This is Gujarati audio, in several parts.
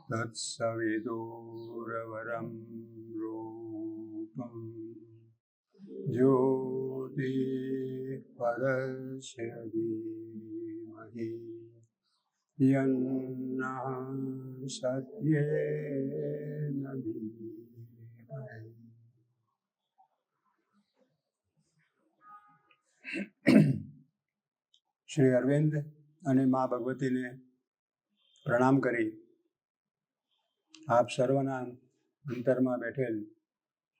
તત્સવિદુરવરમ રૂપમ જ્યોતિ પરસ્ય ધીમહિ યન્નઃ સત્યેન ધીમહિ. શ્રી અરવિંદ અને મા ભગવતીને પ્રણામ કરી આપ સર્વના અંતરમાં બેઠેલ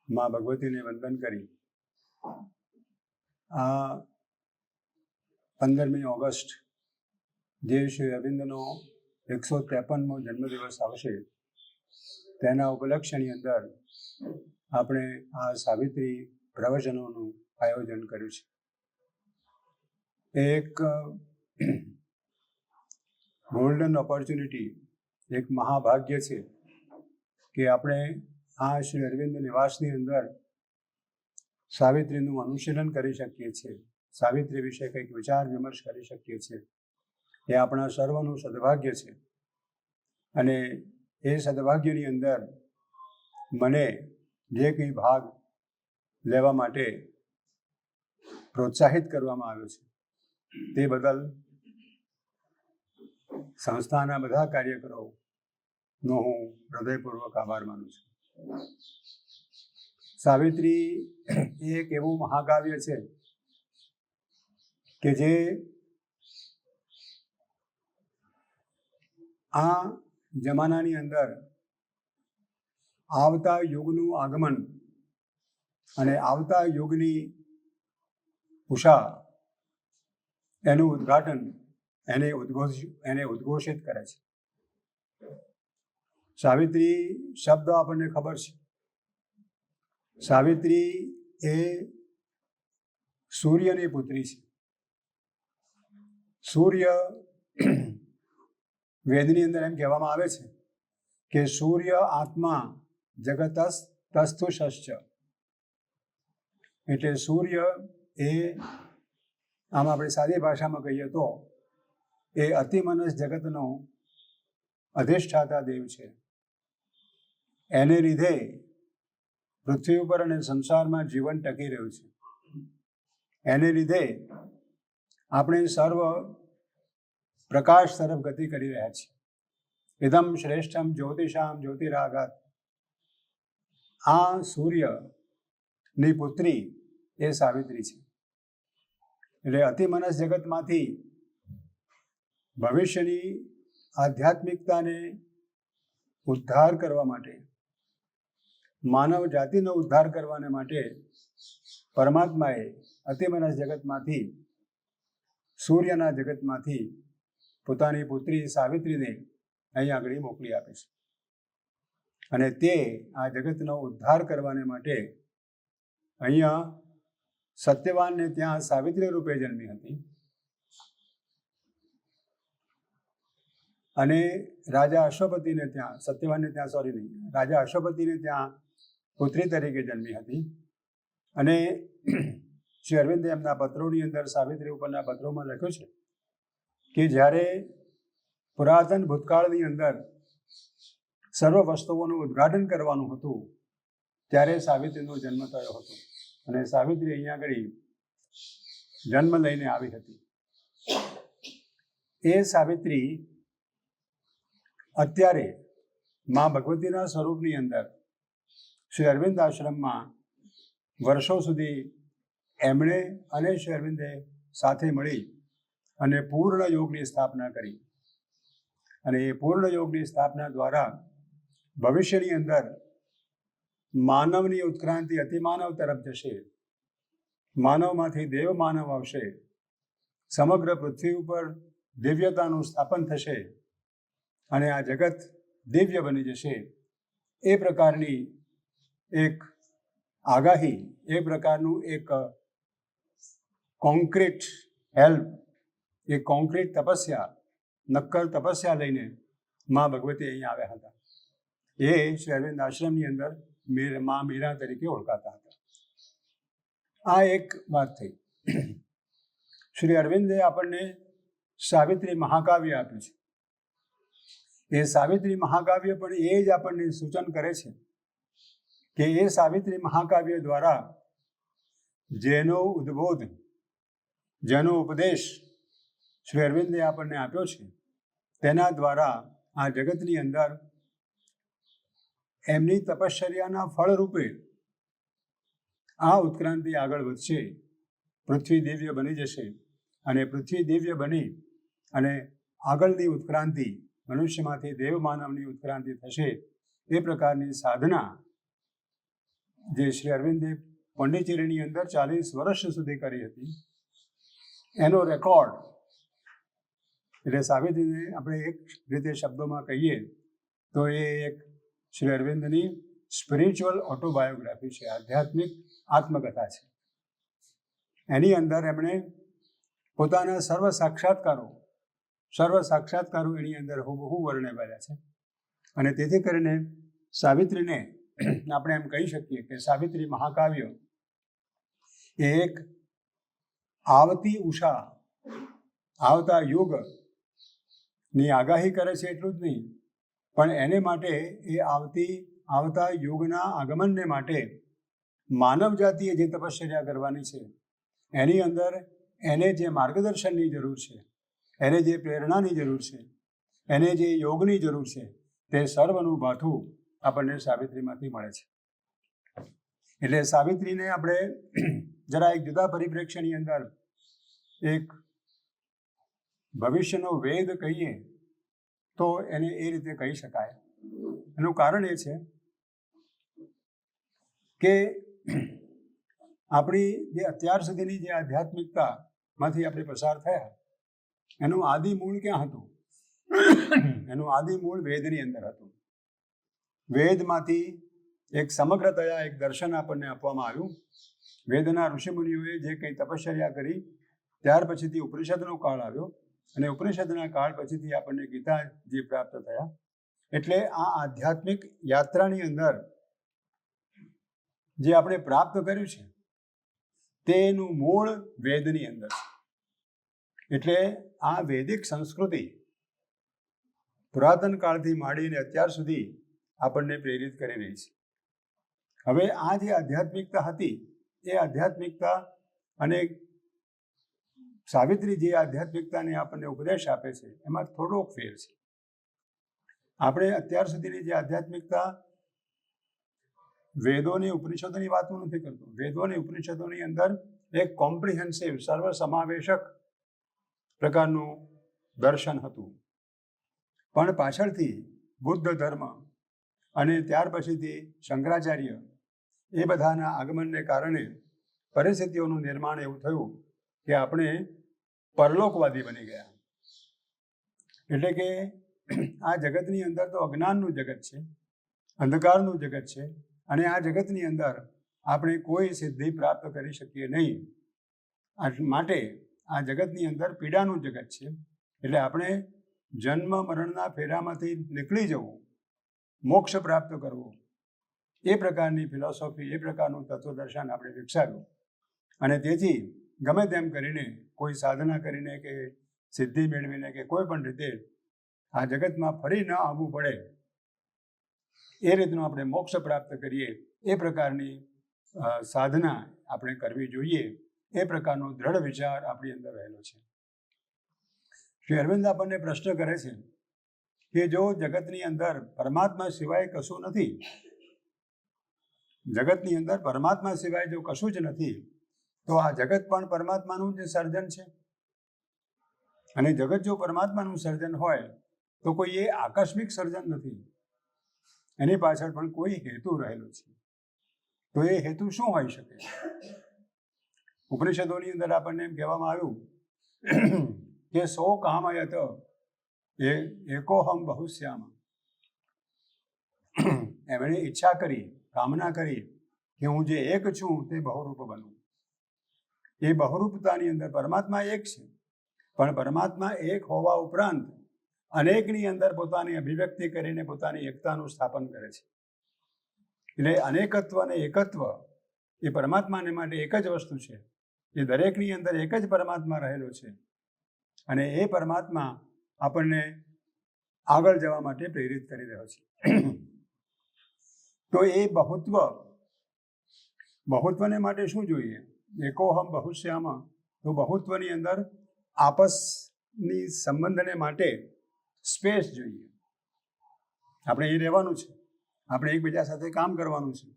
મા ભગવતીને વંદન કરી આ 15મી ઓગસ્ટ જે શ્રી અરવિંદનો 153મો જન્મદિવસ આવશે તેના ઉપલક્ષ્યની અંદર આપણે આ સાવિત્રી પ્રવચનોનું આયોજન કર્યું છે. એક ગોલ્ડન ઓપોર્ચ્યુનિટી, એક મહાભાગ્ય છે કે આપણે આ શ્રી અરવિંદ નિવાસની અંદર સાવિત્રીનું અનુશીલન કરી શકીએ છીએ, સાવિત્રી વિશે કંઈક વિચાર વિમર્શ કરી શકીએ છીએ. એ આપણા સર્વનું સદભાગ્ય છે. અને એ સદભાગ્યની અંદર મને જે કંઈ ભાગ લેવા માટે પ્રોત્સાહિત કરવામાં આવ્યો છે તે બદલ સંસ્થાના બધા કાર્યકરોનો હું હૃદયપૂર્વક આભાર માનું છું. સાવિત્રી એ એક એવું મહાકાવ્ય છે કે જે આ જમાનાની અંદર આવતા યુગનું આગમન અને આવતા યુગની ઉષા, એનું ઉદ્ઘાટન, એને ઉદ્ઘોષિત કરે છે. સાવિત્રી શબ્દ આપણને ખબર છે. સાવિત્રી એ સૂર્યની પુત્રી છે. સૂર્ય, વેદની અંદર એમ કહેવામાં આવે છે કે સૂર્ય આત્મા જગતસ તસ્થુષશ્ચ. એટલે સૂર્ય એ, આમ આપણે સાદી ભાષામાં કહીએ તો, એ અતિમનસ જગતનો અધિષ્ઠાતા દેવ છે. એને લીધે પૃથ્વી ઉપર અને સંસારમાં જીવન ટકી રહ્યું છે. એને લીધે આપણે સર્વ પ્રકાશ તરફ ગતિ કરી રહ્યા છીએ. ઇદમ શ્રેષ્ઠમ જ્યોતિષામ જ્યોતિરાગાત. આ સૂર્યની પુત્રી એ સાવિત્રી છે. એટલે અતિમનસ જગતમાંથી ભવિષ્યની આધ્યાત્મિકતાને ઉદ્ધાર કરવા માટે, માનવ જાતિનો ઉદ્ધાર કરવાને માટે પરમાત્માએ અતિમનસ જગતમાંથી, સૂર્યના જગતમાંથી પોતાની પુત્રી સાવિત્રીને અહીં આગળ મોકલી આપે છે. અને તે આ જગતનો ઉદ્ધાર કરવાને માટે અહીંયા સત્યવાનને ત્યાં સાવિત્રી રૂપે જન્મી હતી અને રાજા અશ્વપતિને ત્યાં, સત્યવાનને ત્યાં રાજા અશ્વપતિને ત્યાં પુત્રી તરીકે જન્મી હતી. અને શ્રી અરવિંદે એમના પત્રોની અંદર સાવિત્રી ઉપરના પત્રોમાં લખ્યું છે કે જ્યારે પુરાતન ભૂતકાળની અંદર સર્વ વસ્તુઓનું ઉદ્ઘાટન કરવાનું હતું ત્યારે સાવિત્રીનો જન્મ થયો હતો. અને સાવિત્રી અહીંયા આગળ જન્મ લઈને આવી હતી. એ સાવિત્રી અત્યારે મા ભગવતીના સ્વરૂપની અંદર શ્રી અરવિંદ આશ્રમમાં વર્ષો સુધી એમણે અને શ્રી અરવિંદે સાથે મળી અને પૂર્ણ યોગની સ્થાપના કરી. અને એ પૂર્ણ યોગની સ્થાપના દ્વારા ભવિષ્યની અંદર માનવની ઉત્ક્રાંતિ અતિમાનવ તરફ જશે. માનવમાંથી દેવ માનવ આવશે. સમગ્ર પૃથ્વી ઉપર દિવ્યતાનું સ્થાપન થશે અને આ જગત દિવ્ય બની જશે. એ પ્રકારની એક આગાહી, એ પ્રકારનું એક કોન્ક્રીટ હેલ્પ, એક કોન્ક્રીટ તપસ્યા, નક્કર તપસ્યા લઈને મા ભગવતી અહીં આવ્યા હતા. એ શ્રી અરવિંદ આશ્રમની અંદર મા મીરા તરીકે ઓળખાતા હતા. આ એક વાત થઈ. શ્રી અરવિંદે આપણને સાવિત્રી મહાકાવ્ય આપ્યું છે. એ સાવિત્રી મહાકાવ્ય પણ એ જ આપણને સૂચન કરે છે કે એ સાવિત્રી મહાકાવ્ય દ્વારા જેનો ઉદ્બોધ, જેનો ઉપદેશ શ્રી અરવિંદે આપણને આપ્યો છે, તેના દ્વારા આ જગતની અંદર એમની તપશ્ચર્યાના ફળરૂપે આ ઉત્ક્રાંતિ આગળ વધશે, પૃથ્વી દિવ્ય બની જશે અને પૃથ્વી દિવ્ય બની અને આગળની ઉત્ક્રાંતિ મનુષ્યમાંથી દેવ માનવની ઉત્ક્રાંતિ થશે. એ પ્રકારની સાધના જે શ્રી અરવિંદે પોંડિચેરીની અંદર 40 વર્ષ સુધી કરી હતી, એનો રેકોર્ડ એટલે સાવિત્રીને આપણે એક રીતે શબ્દોમાં કહીએ તો એ એક શ્રી અરવિંદની સ્પિરિચ્યુઅલ ઓટોબાયોગ્રાફી છે, આધ્યાત્મિક આત્મકથા છે. એની અંદર એમણે પોતાના સર્વ સાક્ષાત્કારો એની અંદર હૂબહૂ વર્ણવેલા છે. અને તેથી કરીને સાવિત્રીને આપણે એમ કહી શકીએ કે સાવિત્રી મહાકાવ્ય એ એક આવતી ઉષા, આવતા યુગની આગાહી કરે છે. એટલું જ નહીં, પણ એને માટે એ આવતા યુગના આગમનને માટે માનવ જાતિએ જે તપશ્ચર્યા કરવાની છે, એની અંદર એને જે માર્ગદર્શનની જરૂર છે, એને જે પ્રેરણાની જરૂર છે, એને જે યોગની જરૂર છે, તે સર્વનું ભાથું આપણને સાવિત્રીમાંથી મળે છે. એટલે સાવિત્રીને આપણે જરા એક જુદા પરિપ્રેક્ષ્યની અંદર એક ભવિષ્યનો વેદ કહીએ તો એને એ રીતે કહી શકાય. એનું કારણ એ છે કે આપણી જે અત્યાર સુધીની જે આધ્યાત્મિકતામાંથી આપણે પસાર થયા, એનું આદિ મૂળ ક્યાં હતું? એનું આદિ મૂળ વેદની અંદર હતું. વેદમાંથી એક સમગ્રતયા એક દર્શન આપણને આપવામાં આવ્યું. વેદના ઋષિમુનિઓએ જે કંઈ તપશ્ચર્યા કરી, ત્યાર પછીથી ઉપનિષદનો કાળ આવ્યો અને ઉપનિષદના કાળ પછીથી આપણને ગીતાજી પ્રાપ્ત થયા. એટલે આ આધ્યાત્મિક યાત્રાની અંદર જે આપણે પ્રાપ્ત કર્યું છે તેનું મૂળ વેદની અંદર છે. એટલે આ વૈદિક સંસ્કૃતિ પુરાતન કાળથી માંડીને અત્યાર સુધી આપણને પ્રેરિત કરી રહી છે. હવે આ જે આધ્યાત્મિકતા હતી, એ આધ્યાત્મિકતા અને સાવિત્રી જે આધ્યાત્મિકતાને આપણને ઉપદેશ આપે છે, એમાં થોડોક ફેર છે. આપણે અત્યાર સુધીની જે આધ્યાત્મિકતા વેદોની ઉપનિષદોની વાત હું નથી કરતો. વેદોની ઉપનિષદોની અંદર એક કોમ્પ્રિહેન્સિવ, સર્વસમાવેશક પ્રકારનું દર્શન હતું. પણ પાછળથી બુદ્ધ ધર્મ અને ત્યાર પછીથી શંકરાચાર્ય એ બધાના આગમનને કારણે પરિસ્થિતિઓનું નિર્માણ એવું થયું કે આપણે પરલોકવાદી બની ગયા. એટલે કે આ જગતની અંદર તો અજ્ઞાનનું જગત છે, અંધકારનું જગત છે, અને આ જગતની અંદર આપણે કોઈ સિદ્ધિ પ્રાપ્ત કરી શકીએ નહીં. માટે આ જગતની અંદર પીડાનું જગત છે. એટલે આપણે જન્મ મરણના ફેરામાંથી નીકળી જવું, મોક્ષ પ્રાપ્ત કરવો, એ પ્રકારની ફિલોસોફી, એ પ્રકારનું તત્વદર્શન આપણે વિકસાવ્યું. અને તેથી ગમે તેમ કરીને, કોઈ સાધના કરીને કે સિદ્ધિ મેળવીને કે કોઈ પણ રીતે આ જગતમાં ફરી ન આવવું પડે, એ રીતનું આપણે મોક્ષ પ્રાપ્ત કરીએ, એ પ્રકારની સાધના આપણે કરવી જોઈએ. એ પ્રકારનો દ્રઢ વિચાર આપણી અંદર રહેલો છે. શ્રી અરવિંદ આપણને પ્રશ્ન કરે છે કે જો જગતની અંદર પરમાત્મા સિવાય કશું નથી, જગતની અંદર પરમાત્મા સિવાય જો કશું જ નથી, તો આ જગત પણ પરમાત્માનું જ સર્જન છે. અને જગત જો પરમાત્માનું સર્જન હોય તો કોઈ એ આકસ્મિક સર્જન નથી, એની પાછળ પણ કોઈ હેતુ રહેલો છે. તો એ હેતુ શું હોઈ શકે? ઉપનિષદોની અંદર આપણને એમ કહેવામાં આવ્યું કે સો કામયત એકોહમ બહુશ્યામ. એમણે ઈચ્છા કરી, કામના કરી કે હું જે એક છું તે બહુરૂપ બનું. એ બહુરૂપતાની અંદર પરમાત્મા એક છે, પણ પરમાત્મા એક હોવા ઉપરાંત અનેકની અંદર પોતાની અભિવ્યક્તિ કરીને પોતાની એકતાનું સ્થાપન કરે છે. એટલે અનેકત્વ અને એકત્વ એ પરમાત્માને માટે એક જ વસ્તુ છે. એ દરેકની અંદર એક જ પરમાત્મા રહેલો છે. અને એ પરમાત્મા આપણને આગળ જવા માટે પ્રેરિત કરી રહ્યો છે. તો એ બહુત્વને માટે શું જોઈએ? એકોહમ બહુશ્યામ. તો બહુત્વની અંદર આપસની સંબંધને માટે સ્પેસ જોઈએ. આપણે એ રહેવાનું છે, આપણે એકબીજા સાથે કામ કરવાનું છે,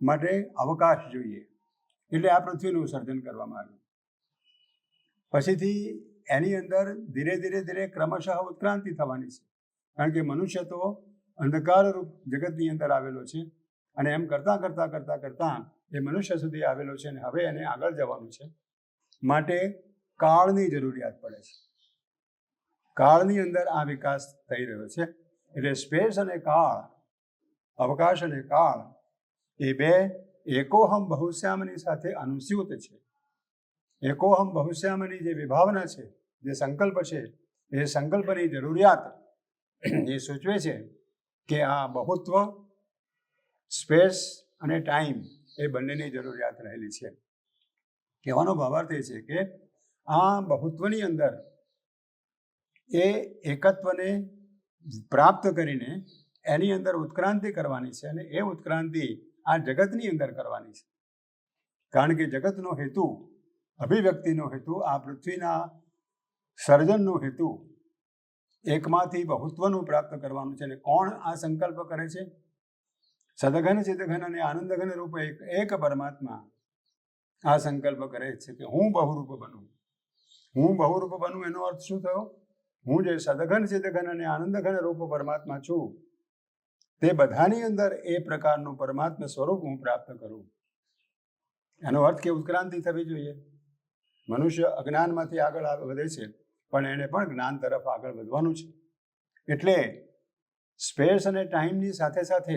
માટે અવકાશ જોઈએ. એટલે આ પૃથ્વીનું સર્જન કરવામાં આવ્યું. પછીથી એની અંદર ધીરે ધીરે ક્રમશઃ ઉત્ક્રાંતિ થવાની છે. કારણ કે મનુષ્ય તો અંધકારરૂપ જગતની અંદર આવેલો છે અને એમ કરતાં એ મનુષ્ય સુધી આવેલો છે અને હવે એને આગળ જવાનું છે. માટે કાળની જરૂરિયાત પડે છે. કાળની અંદર આ વિકાસ થઈ રહ્યો છે. એટલે સ્પેસ અને કાળ, અવકાશ અને કાળ એ બે એકોહમ બહુશ્યામની સાથે અનુસ્યુત છે. એકોહમ બહુશ્યામની જે વિભાવના છે, જે સંકલ્પ છે, એ સંકલ્પની જરૂરિયાત એ સૂચવે છે કે આ બહુત્વ, સ્પેસ અને ટાઈમ એ બંનેની જરૂરિયાત રહેલી છે. કહેવાનો ભાવાર્થ એ છે કે આ બહુત્વની અંદર એ એકત્વને પ્રાપ્ત કરીને એની અંદર ઉત્ક્રાંતિ કરવાની છે અને એ ઉત્ક્રાંતિ આ જગતની અંદર કરવાની છે. કારણ કે જગતનો હેતુ, અભિવ્યક્તિનો હેતુ, આ પૃથ્વીના સર્જનનો હેતુ એકમાંથી બહુત્વનું પ્રાપ્ત કરવાનું છે. અને કોણ આ સંકલ્પ કરે છે? સદઘન ચિદઘન અને આનંદઘન રૂપ એક પરમાત્મા આ સંકલ્પ કરે છે કે હું બહુરૂપ બનું. હું બહુરૂપ બનું એનો અર્થ શું થયો? હું જે સદઘન ચિદઘન અને આનંદઘન રૂપ પરમાત્મા છું, તે બધાની અંદર એ પ્રકારનું પરમાત્મા સ્વરૂપ હું પ્રાપ્ત કરું. એનો અર્થ કે ઉત્ક્રાંતિ થવી જોઈએ. મનુષ્ય અજ્ઞાનમાંથી આગળ વધે છે, પણ એને પણ જ્ઞાન તરફ આગળ વધવાનું છે. એટલે સ્પેસ અને ટાઈમની સાથે સાથે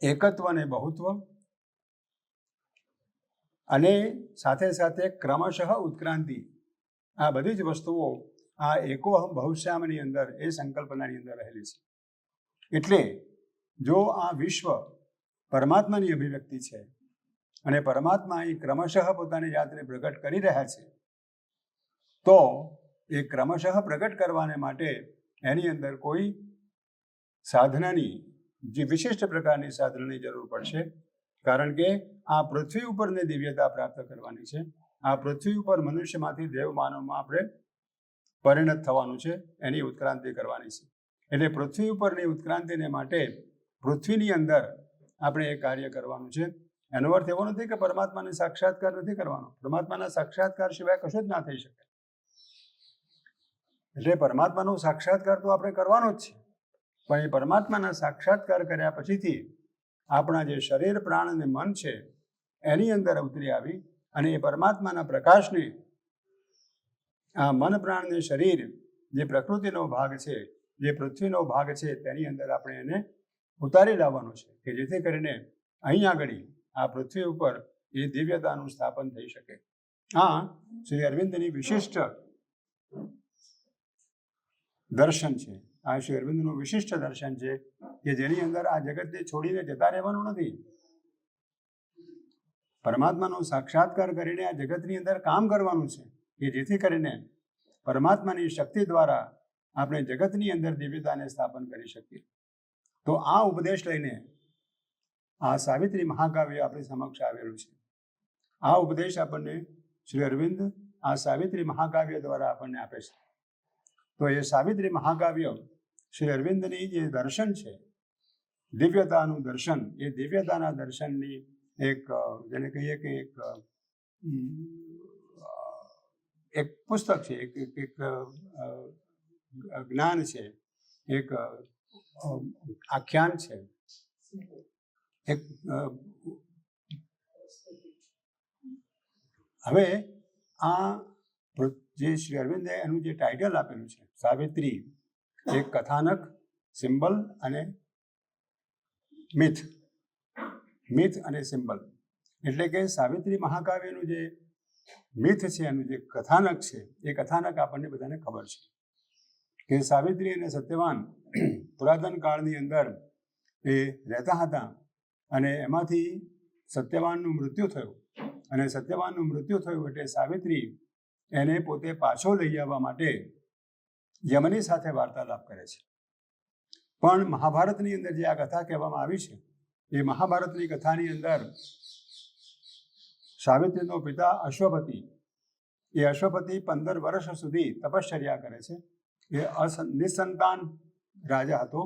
એકત્વ અને બહુત્વ અને સાથે સાથે ક્રમશઃ ઉત્ક્રાંતિ, આ બધી જ વસ્તુઓ આ એકોહમ બહુશ્યામની અંદર, એ સંકલ્પનાની અંદર રહેલી છે. એટલે જો આ વિશ્વ પરમાત્માની અભિવ્યક્તિ છે અને પરમાત્મા એ ક્રમશઃ પોતાની જાતને પ્રગટ કરી રહ્યા છે, તો એ ક્રમશઃ પ્રગટ કરવાને માટે એની અંદર કોઈ સાધનાની, જે વિશિષ્ટ પ્રકારની સાધનાની જરૂર પડશે. કારણ કે આ પૃથ્વી ઉપરને દિવ્યતા પ્રાપ્ત કરવાની છે. આ પૃથ્વી ઉપર મનુષ્યમાંથી દેવ માનવમાં આપણે પરિણત થવાનું છે, એની ઉત્ક્રાંતિ કરવાની છે. એટલે પૃથ્વી ઉપરની ઉત્ક્રાંતિને માટે પૃથ્વીની અંદર આપણે એ કાર્ય કરવાનું છે. એનો અર્થ એવો નથી કે પરમાત્માને સાક્ષાત્કાર નથી કરવાનો. પરમાત્માના સાક્ષાત્કાર સિવાય કશું જ ના થઈ શકે. એટલે પરમાત્માનો સાક્ષાત્કાર તો આપણે કરવાનો જ છે, પણ એ પરમાત્માના સાક્ષાત્કાર કર્યા પછીથી આપણા જે શરીર, પ્રાણ અને મન છે એની અંદર ઉતરી આવી અને એ પરમાત્માના પ્રકાશને આ મન, પ્રાણ અને શરીર, જે પ્રકૃતિનો ભાગ છે, જે પૃથ્વીનો ભાગ છે, તેની અંદર આપણે એને ઉતારી લાવવાનું છે કે જેથી કરીને અહીં આગળ આ પૃથ્વી ઉપર એ દિવ્યતાનું સ્થાપન થઈ શકે. આ શ્રી અરવિંદની વિશિષ્ટ દર્શન છે. આ શ્રી અરવિંદનું વિશિષ્ટ દર્શન છે કે જેની અંદર આ જગતને છોડીને જતા રહેવાનું નથી. પરમાત્માનો સાક્ષાત્કાર કરીને આ જગતની અંદર કામ કરવાનું છે કે જેથી કરીને પરમાત્માની શક્તિ દ્વારા આપણે જગતની અંદર દિવ્યતાને સ્થાપન કરી શકીએ. તો આ ઉપદેશ લઈને આ સાવિત્રી મહાકાવ્ય આપણી સમક્ષ આવેલું છે. આ ઉપદેશ આપણને શ્રી અરવિંદ આ સાવિત્રી મહાકાવ્ય દ્વારા આપણને આપે છે. તો એ સાવિત્રી મહાકાવ્ય શ્રી અરવિંદની જે દર્શન છે, દિવ્યતાનું દર્શન, એ દિવ્યતાના દર્શનની એક, જેને કહીએ કે એક પુસ્તક છે, એક જ્ઞાન છે, એક આખ્યાન છે, એક. હવે આ જે શ્રી અરવિંદે એનું જે ટાઇટલ આપેલું છે સાવિત્રી, એક કથાનક, સિમ્બલ અને મિથ. મિથ અને સિમ્બલ એટલે કે સાવિત્રી મહાકાવ્યનું જે મિથ છે, એનું જે કથાનક છે, એ કથાનક આપણને બધાને ખબર છે કે સાવિત્રી અને સત્યવાન પુરાતન કાળની અંદર એ રહેતા હતા અને એમાંથી સત્યવાનનું મૃત્યુ થયું. અને સત્યવાનનું મૃત્યુ થયું એટલે સાવિત્રી એને પોતે પાછો લઈ આવવા માટે યમની સાથે વાર્તાલાપ કરે છે. પણ મહાભારતની અંદર જે આ કથા કહેવામાં આવી છે એ મહાભારતની કથાની અંદર સાવિત્રીનો પિતા અશ્વપતિ, એ અશ્વપતિ 15 વર્ષ સુધી તપશ્ચર્યા કરે છે. એ નિસંતાન રાજા હતો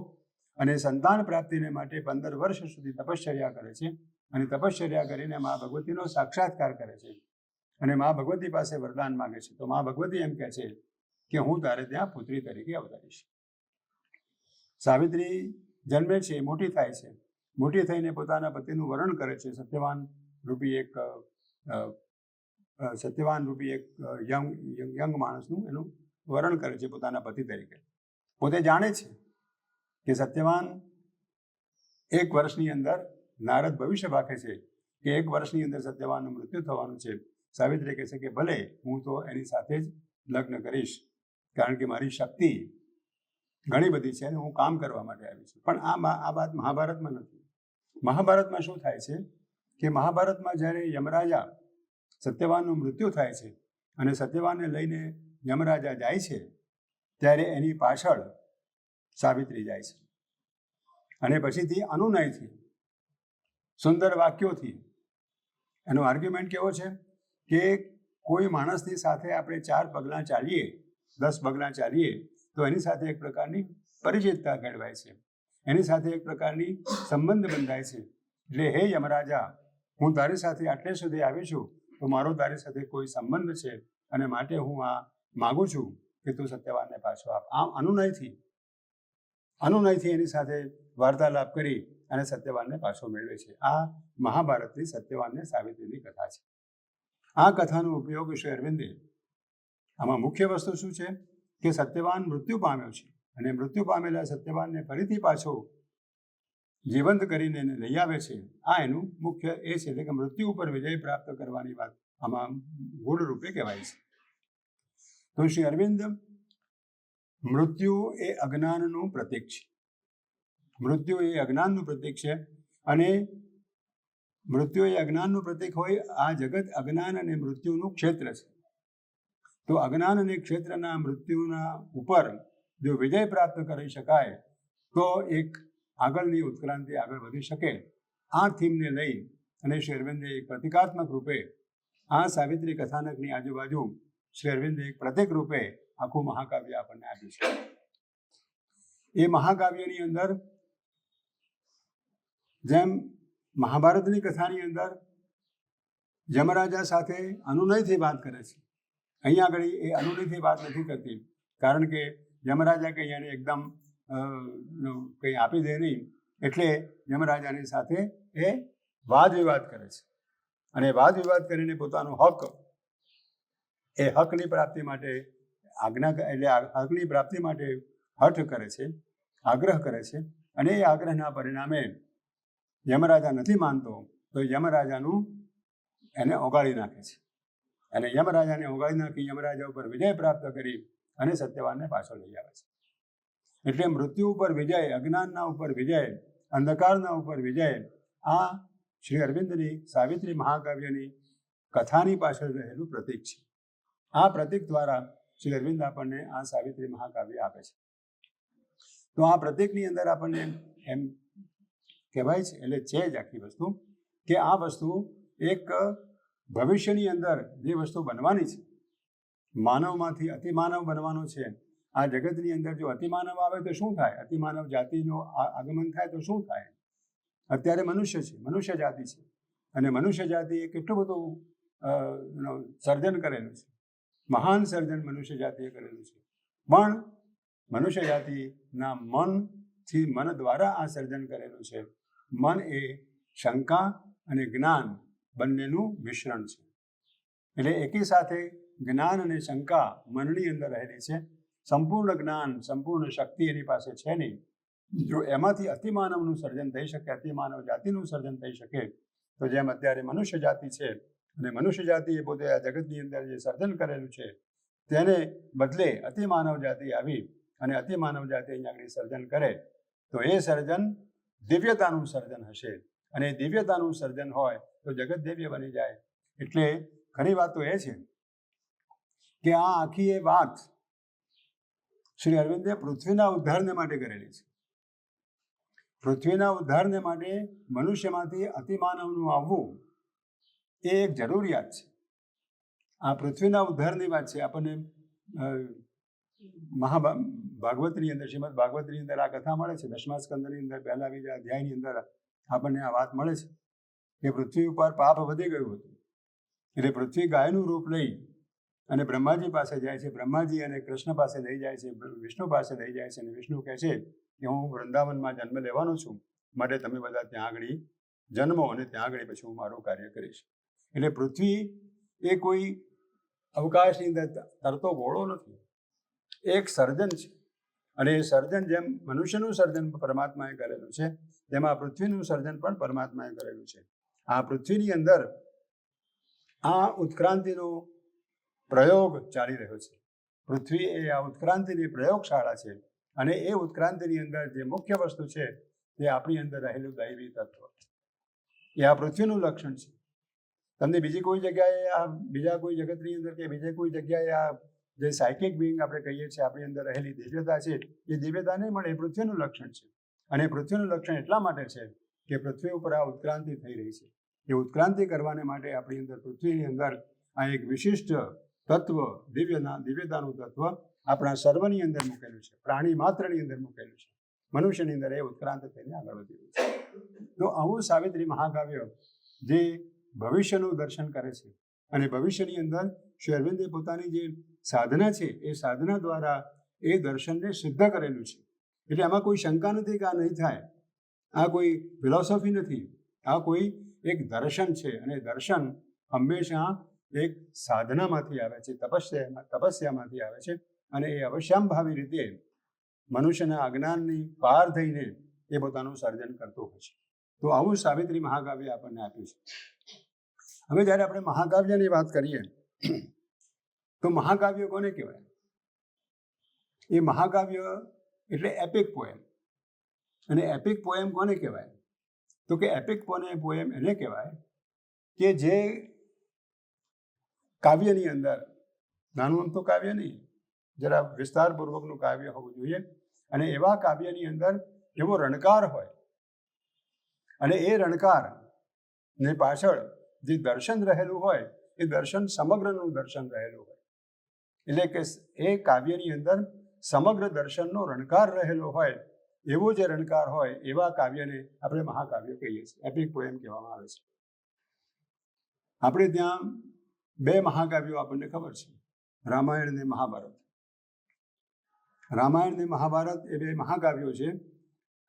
અને સંતાન પ્રાપ્તિને માટે 15 વર્ષ સુધી તપશ્ચર્યા કરે છે અને તપશ્ચર્યા કરીને મા ભગવતીનો સાક્ષાત્કાર કરે છે અને મા ભગવતી પાસે વરદાન માગે છે. તો મા ભગવતી એમ કહે છે કે હું તારે ત્યાં પુત્રી તરીકે અવતરીશ. સાવિત્રી જન્મે છે, મોટી થાય છે. મોટી થઈને પોતાના પતિનું વર્ણન કરે છે. સત્યવાન રૂપી એક યંગ માણસનું એનું વર્ણન કરે છે પોતાના પતિ તરીકે. પોતે જાણે છે કે સત્યવાન 1 વર્ષની અંદર, નારદ ભવિષ્ય વાંકે છે કે 1 વર્ષની અંદર સત્યવાનનું મૃત્યુ થવાનું છે. સાવિત્રી કહે છે કે ભલે, હું તો એની સાથે જ લગ્ન કરીશ, કારણ કે મારી શક્તિ ઘણી બધી છે અને હું કામ કરવા માટે આવી છું. પણ આ વાત મહાભારતમાં નથી. મહાભારતમાં શું થાય છે કે મહાભારતમાં જ્યારે યમરાજા સત્યવાનનું મૃત્યુ થાય છે અને સત્યવાનને લઈને યમરાજા જાય છે ત્યારે એની પાછળ સાવિત્રી જાય છે અને પછીથી અનુનયથી, સુંદર વાક્યોથી, એનો આર્ગ્યુમેન્ટ કેવો છે કે કોઈ માણસની સાથે આપણે 4 પગલાં ચાલીએ, 10 પગલાં ચાલીએ તો એની સાથે એક પ્રકારની પરિચિતતા કેળવાય છે, એની સાથે એક પ્રકારની સંબંધ બંધાય છે. એટલે હે યમરાજા, હું તારી સાથે આટલે સુધી આવી છું તો મારો તારી સાથે કોઈ સંબંધ છે અને માટે હું આ માગું છું કે તું સત્યવાનને પાછો આપ. આમ અનુનયથી એની સાથે વાર્તાલાપ કરી અને સત્યવાનને પાછો મેળવે છે. આ મહાભારતની સત્યવાનને સાવિત્રીની કથા છે. આ કથાનો ઉપયોગ શ્રી અરવિંદે, આમાં મુખ્ય વસ્તુ શું છે કે સત્યવાન મૃત્યુ પામ્યો છે અને મૃત્યુ પામેલા સત્યવાનને ફરીથી પાછો જીવંત કરીને એને લઈ આવે છે. આ એનું મુખ્ય એ છે, એટલે કે મૃત્યુ ઉપર વિજય પ્રાપ્ત કરવાની વાત આમાં ગુણ રૂપે કહેવાય છે. તો શ્રી અરવિંદ, મૃત્યુ એ અજ્ઞાનનું પ્રતીક છે. મૃત્યુ એ અજ્ઞાનનું પ્રતીક છે અને મૃત્યુ એ અજ્ઞાનનું પ્રતીક હોય. આ જગત અજ્ઞાન અને મૃત્યુનું ક્ષેત્ર છે. તો અજ્ઞાન અને ક્ષેત્રના મૃત્યુના ઉપર જો વિજય પ્રાપ્ત કરી શકાય તો એક આગળની ઉત્ક્રાંતિ આગળ વધી શકે. આ થીમને લઈ અને શ્રી અરવિંદે એક પ્રતિકાત્મક રૂપે આ સાવિત્રી કથાનકની આજુબાજુ શ્રી અરવિંદે એક પ્રતીક રૂપે આખું મહાકાવ્ય આપણને આપ્યું છે. એ મહાકાવ્યની અંદર જેમ મહાભારતની કથાની અંદર યમરાજા સાથે અનુનયથી વાત કરે છે, અહીંયા આગળ એ અનુનયથી વાત નથી કરતી, કારણ કે યમરાજા કંઈ એને એકદમ કંઈ આપી દે નહીં, એટલે યમરાજાની સાથે એ વાદ વિવાદ કરે છે અને વાદ વિવાદ કરીને પોતાનો હક, એ હકની પ્રાપ્તિ માટે હકની પ્રાપ્તિ માટે હઠ કરે છે, આગ્રહ કરે છે અને એ આગ્રહના પરિણામે યમરાજા નથી માનતો તો યમરાજાનું એને ઓગાળી નાખે છે અને યમરાજાને ઓગાળી નાખી યમરાજા ઉપર વિજય પ્રાપ્ત કરી અને સત્યવાનને પાછો લઈ આવે છે. એટલે મૃત્યુ ઉપર વિજય, અજ્ઞાનના ઉપર વિજય, અંધકારના ઉપર વિજય, આ શ્રી અરવિંદની સાવિત્રી મહાકાવ્યની કથાની પાછળ રહેલું પ્રતીક છે. આ પ્રતીક દ્વારા શ્રી અરવિંદ આપણને આ સાવિત્રી મહાકાવ્ય આપે છે. તો આ પ્રતીકની અંદર આપણને એમ કહેવાય છે, એટલે છે જ આખી વસ્તુ, કે આ વસ્તુ એક ભવિષ્યની અંદર જે વસ્તુ બનવાની છે, માનવમાંથી અતિમાનવ બનવાનો છે. આ જગતની અંદર જો અતિમાનવ આવે તો શું થાય? અતિમાનવ જાતિનું આગમન થાય તો શું થાય? અત્યારે મનુષ્ય છે, મનુષ્ય જાતિ છે અને મનુષ્ય જાતિએ કેટલું બધું સર્જન કરેલું છે, મહાન સર્જન મનુષ્ય જાતિએ કરેલું છે. પણ મનુષ્ય જાતિના મન દ્વારા આ સર્જન કરેલું છે. મન એ શંકા અને જ્ઞાન બંનેનું મિશ્રણ છે. એટલે એકી સાથે જ્ઞાન અને શંકા મનની અંદર રહેલી છે. સંપૂર્ણ જ્ઞાન, સંપૂર્ણ શક્તિ એની પાસે છે નહીં. જો એમાંથી અતિમાનવનું સર્જન થઈ શકે, અતિમાનવ જાતિનું સર્જન થઈ શકે, તો જેમ અત્યારે મનુષ્ય જાતિ છે અને મનુષ્ય જાતિએ પોતે આ જગતની અંદર જે સર્જન કરેલું છે તેને બદલે અતિમાનવ જાતિ આવી અને અતિમાનવ જાતિ અહીંયા આગળ સર્જન કરે તો એ સર્જન દિવ્યતાનું સર્જન હશે અને દિવ્યતાનું સર્જન હોય તો જગત દિવ્ય બની જાય. એટલે ખરી વાત તો એ છે કે આ આખી એ વાત શ્રી અરવિંદે પૃથ્વીના ઉદ્ધારને માટે કરેલી છે. પૃથ્વીના ઉદ્ધારને માટે મનુષ્યમાંથી અતિમાનવનું આવવું એ એક જરૂરિયાત છે. આ પૃથ્વીના ઉદ્ધારની વાત છે. આપણને ભાગવતની અંદર, શ્રીમદ ભાગવતની અંદર આ કથા મળે છે. 10મા સ્કંદની અંદર 1લા બીજા અધ્યાયની અંદર આપણને આ વાત મળે છે કે પૃથ્વી ઉપર પાપ વધી ગયું હતું. એટલે પૃથ્વી ગાયનું રૂપ લઈ અને બ્રહ્માજી પાસે જાય છે. બ્રહ્માજી અને કૃષ્ણ પાસે લઈ જાય છે, વિષ્ણુ પાસે લઈ જાય છે. અને વિષ્ણુ કહે છે કે હું વૃંદાવનમાં જન્મ લેવાનો છું, માટે તમે બધા ત્યાં આગળ જન્મો અને ત્યાં આગળ પછી હું મારું કાર્ય કરીશ. એટલે પૃથ્વી એ કોઈ અવકાશની અંદર તરતો ગોળો નથી, એક સર્જન છે. અને એ સર્જન જેમ મનુષ્યનું સર્જન પરમાત્માએ કરેલું છે, તેમાં પૃથ્વીનું સર્જન પણ પરમાત્માએ કરેલું છે. આ પૃથ્વીની અંદર આ ઉત્ક્રાંતિનો પ્રયોગ ચાલી રહ્યો છે. પૃથ્વી એ આ ઉત્ક્રાંતિની પ્રયોગશાળા છે. અને એ ઉત્ક્રાંતિની અંદર જે મુખ્ય વસ્તુ છે તે આપણી અંદર રહેલું દૈવી તત્વ, એ આ પૃથ્વીનું લક્ષણ છે. તમને બીજી કોઈ જગ્યાએ આ બીજા કોઈ જગતની અંદર કે બીજે કોઈ જગ્યાએ આ જે સાયકિક બિંગ આપણે કહીએ છીએ આપણી અંદર રહેલી દિવ્યતા છે, એ દિવ્યતા નહીં મળે. એ પૃથ્વીનું લક્ષણ છે. અને પૃથ્વીનું લક્ષણ એટલા માટે છે કે પૃથ્વી ઉપર આ ઉત્ક્રાંતિ થઈ રહી છે. એ ઉત્ક્રાંતિ કરવાને માટે આપણી અંદર પૃથ્વીની અંદર આ એક વિશિષ્ટ તત્વ, દિવ્યતાનું તત્વ આપણા સર્વની અંદર મૂકેલું છે, પ્રાણી માત્રની અંદર મૂકેલું છે. મનુષ્યની અંદર એ ઉત્ક્રાંત થઈને આગળ વધી રહ્યું છે. તો આવું સાવિત્રી મહાકાવ્ય જે ભવિષ્યનું દર્શન કરે છે, અને ભવિષ્યની અંદર શ્રી અરવિંદે પોતાની જે સાધના છે એ સાધના દ્વારા એ દર્શનને સિદ્ધ કરેલું છે. એટલે આમાં કોઈ શંકા નથી કે આ નહીં થાય. આ કોઈ ફિલોસોફી નથી, આ કોઈ એક દર્શન છે. અને દર્શન હંમેશા એક સાધનામાંથી આવે છે, તપસ્યામાંથી આવે છે. અને એ અવશ્યાંભાવી રીતે મનુષ્યના અજ્ઞાનની પાર થઈને એ પોતાનું સર્જન કરતો હોય છે. તો આવું સાવિત્રી મહાકાવ્ય આપણને આપ્યું છે. હવે જ્યારે આપણે મહાકાવ્યની વાત કરીએ તો મહાકાવ્ય કોને કહેવાય? એ મહાકાવ્ય એટલે એપિક પોએમ. અને એપિક પોએમ કોને કહેવાય? તો કે એપિક પોએમ એને કહેવાય કે જે કાવ્યની અંદર, નાનું આમ તો કાવ્ય નહીં, જરા વિસ્તારપૂર્વકનું કાવ્ય હોવું જોઈએ. અને એવા કાવ્યની અંદર એવો રણકાર હોય, અને એ રણકાર ને પાછળ જે દર્શન રહેલું હોય એ દર્શન સમગ્રનું દર્શન રહેલું હોય. એટલે કે એ કાવ્યની અંદર સમગ્ર દર્શનનો રણકાર રહેલો હોય, એવો જે રણકાર હોય એવા કાવ્યને આપણે મહાકાવ્ય કહીએ છીએ, એપિક પોએમ કહેવામાં આવે છે. આપણે ત્યાં 2 મહાકાવ્યો આપણને ખબર છે, રામાયણ અને મહાભારત. રામાયણ અને મહાભારત એ 2 મહાકાવ્યો છે.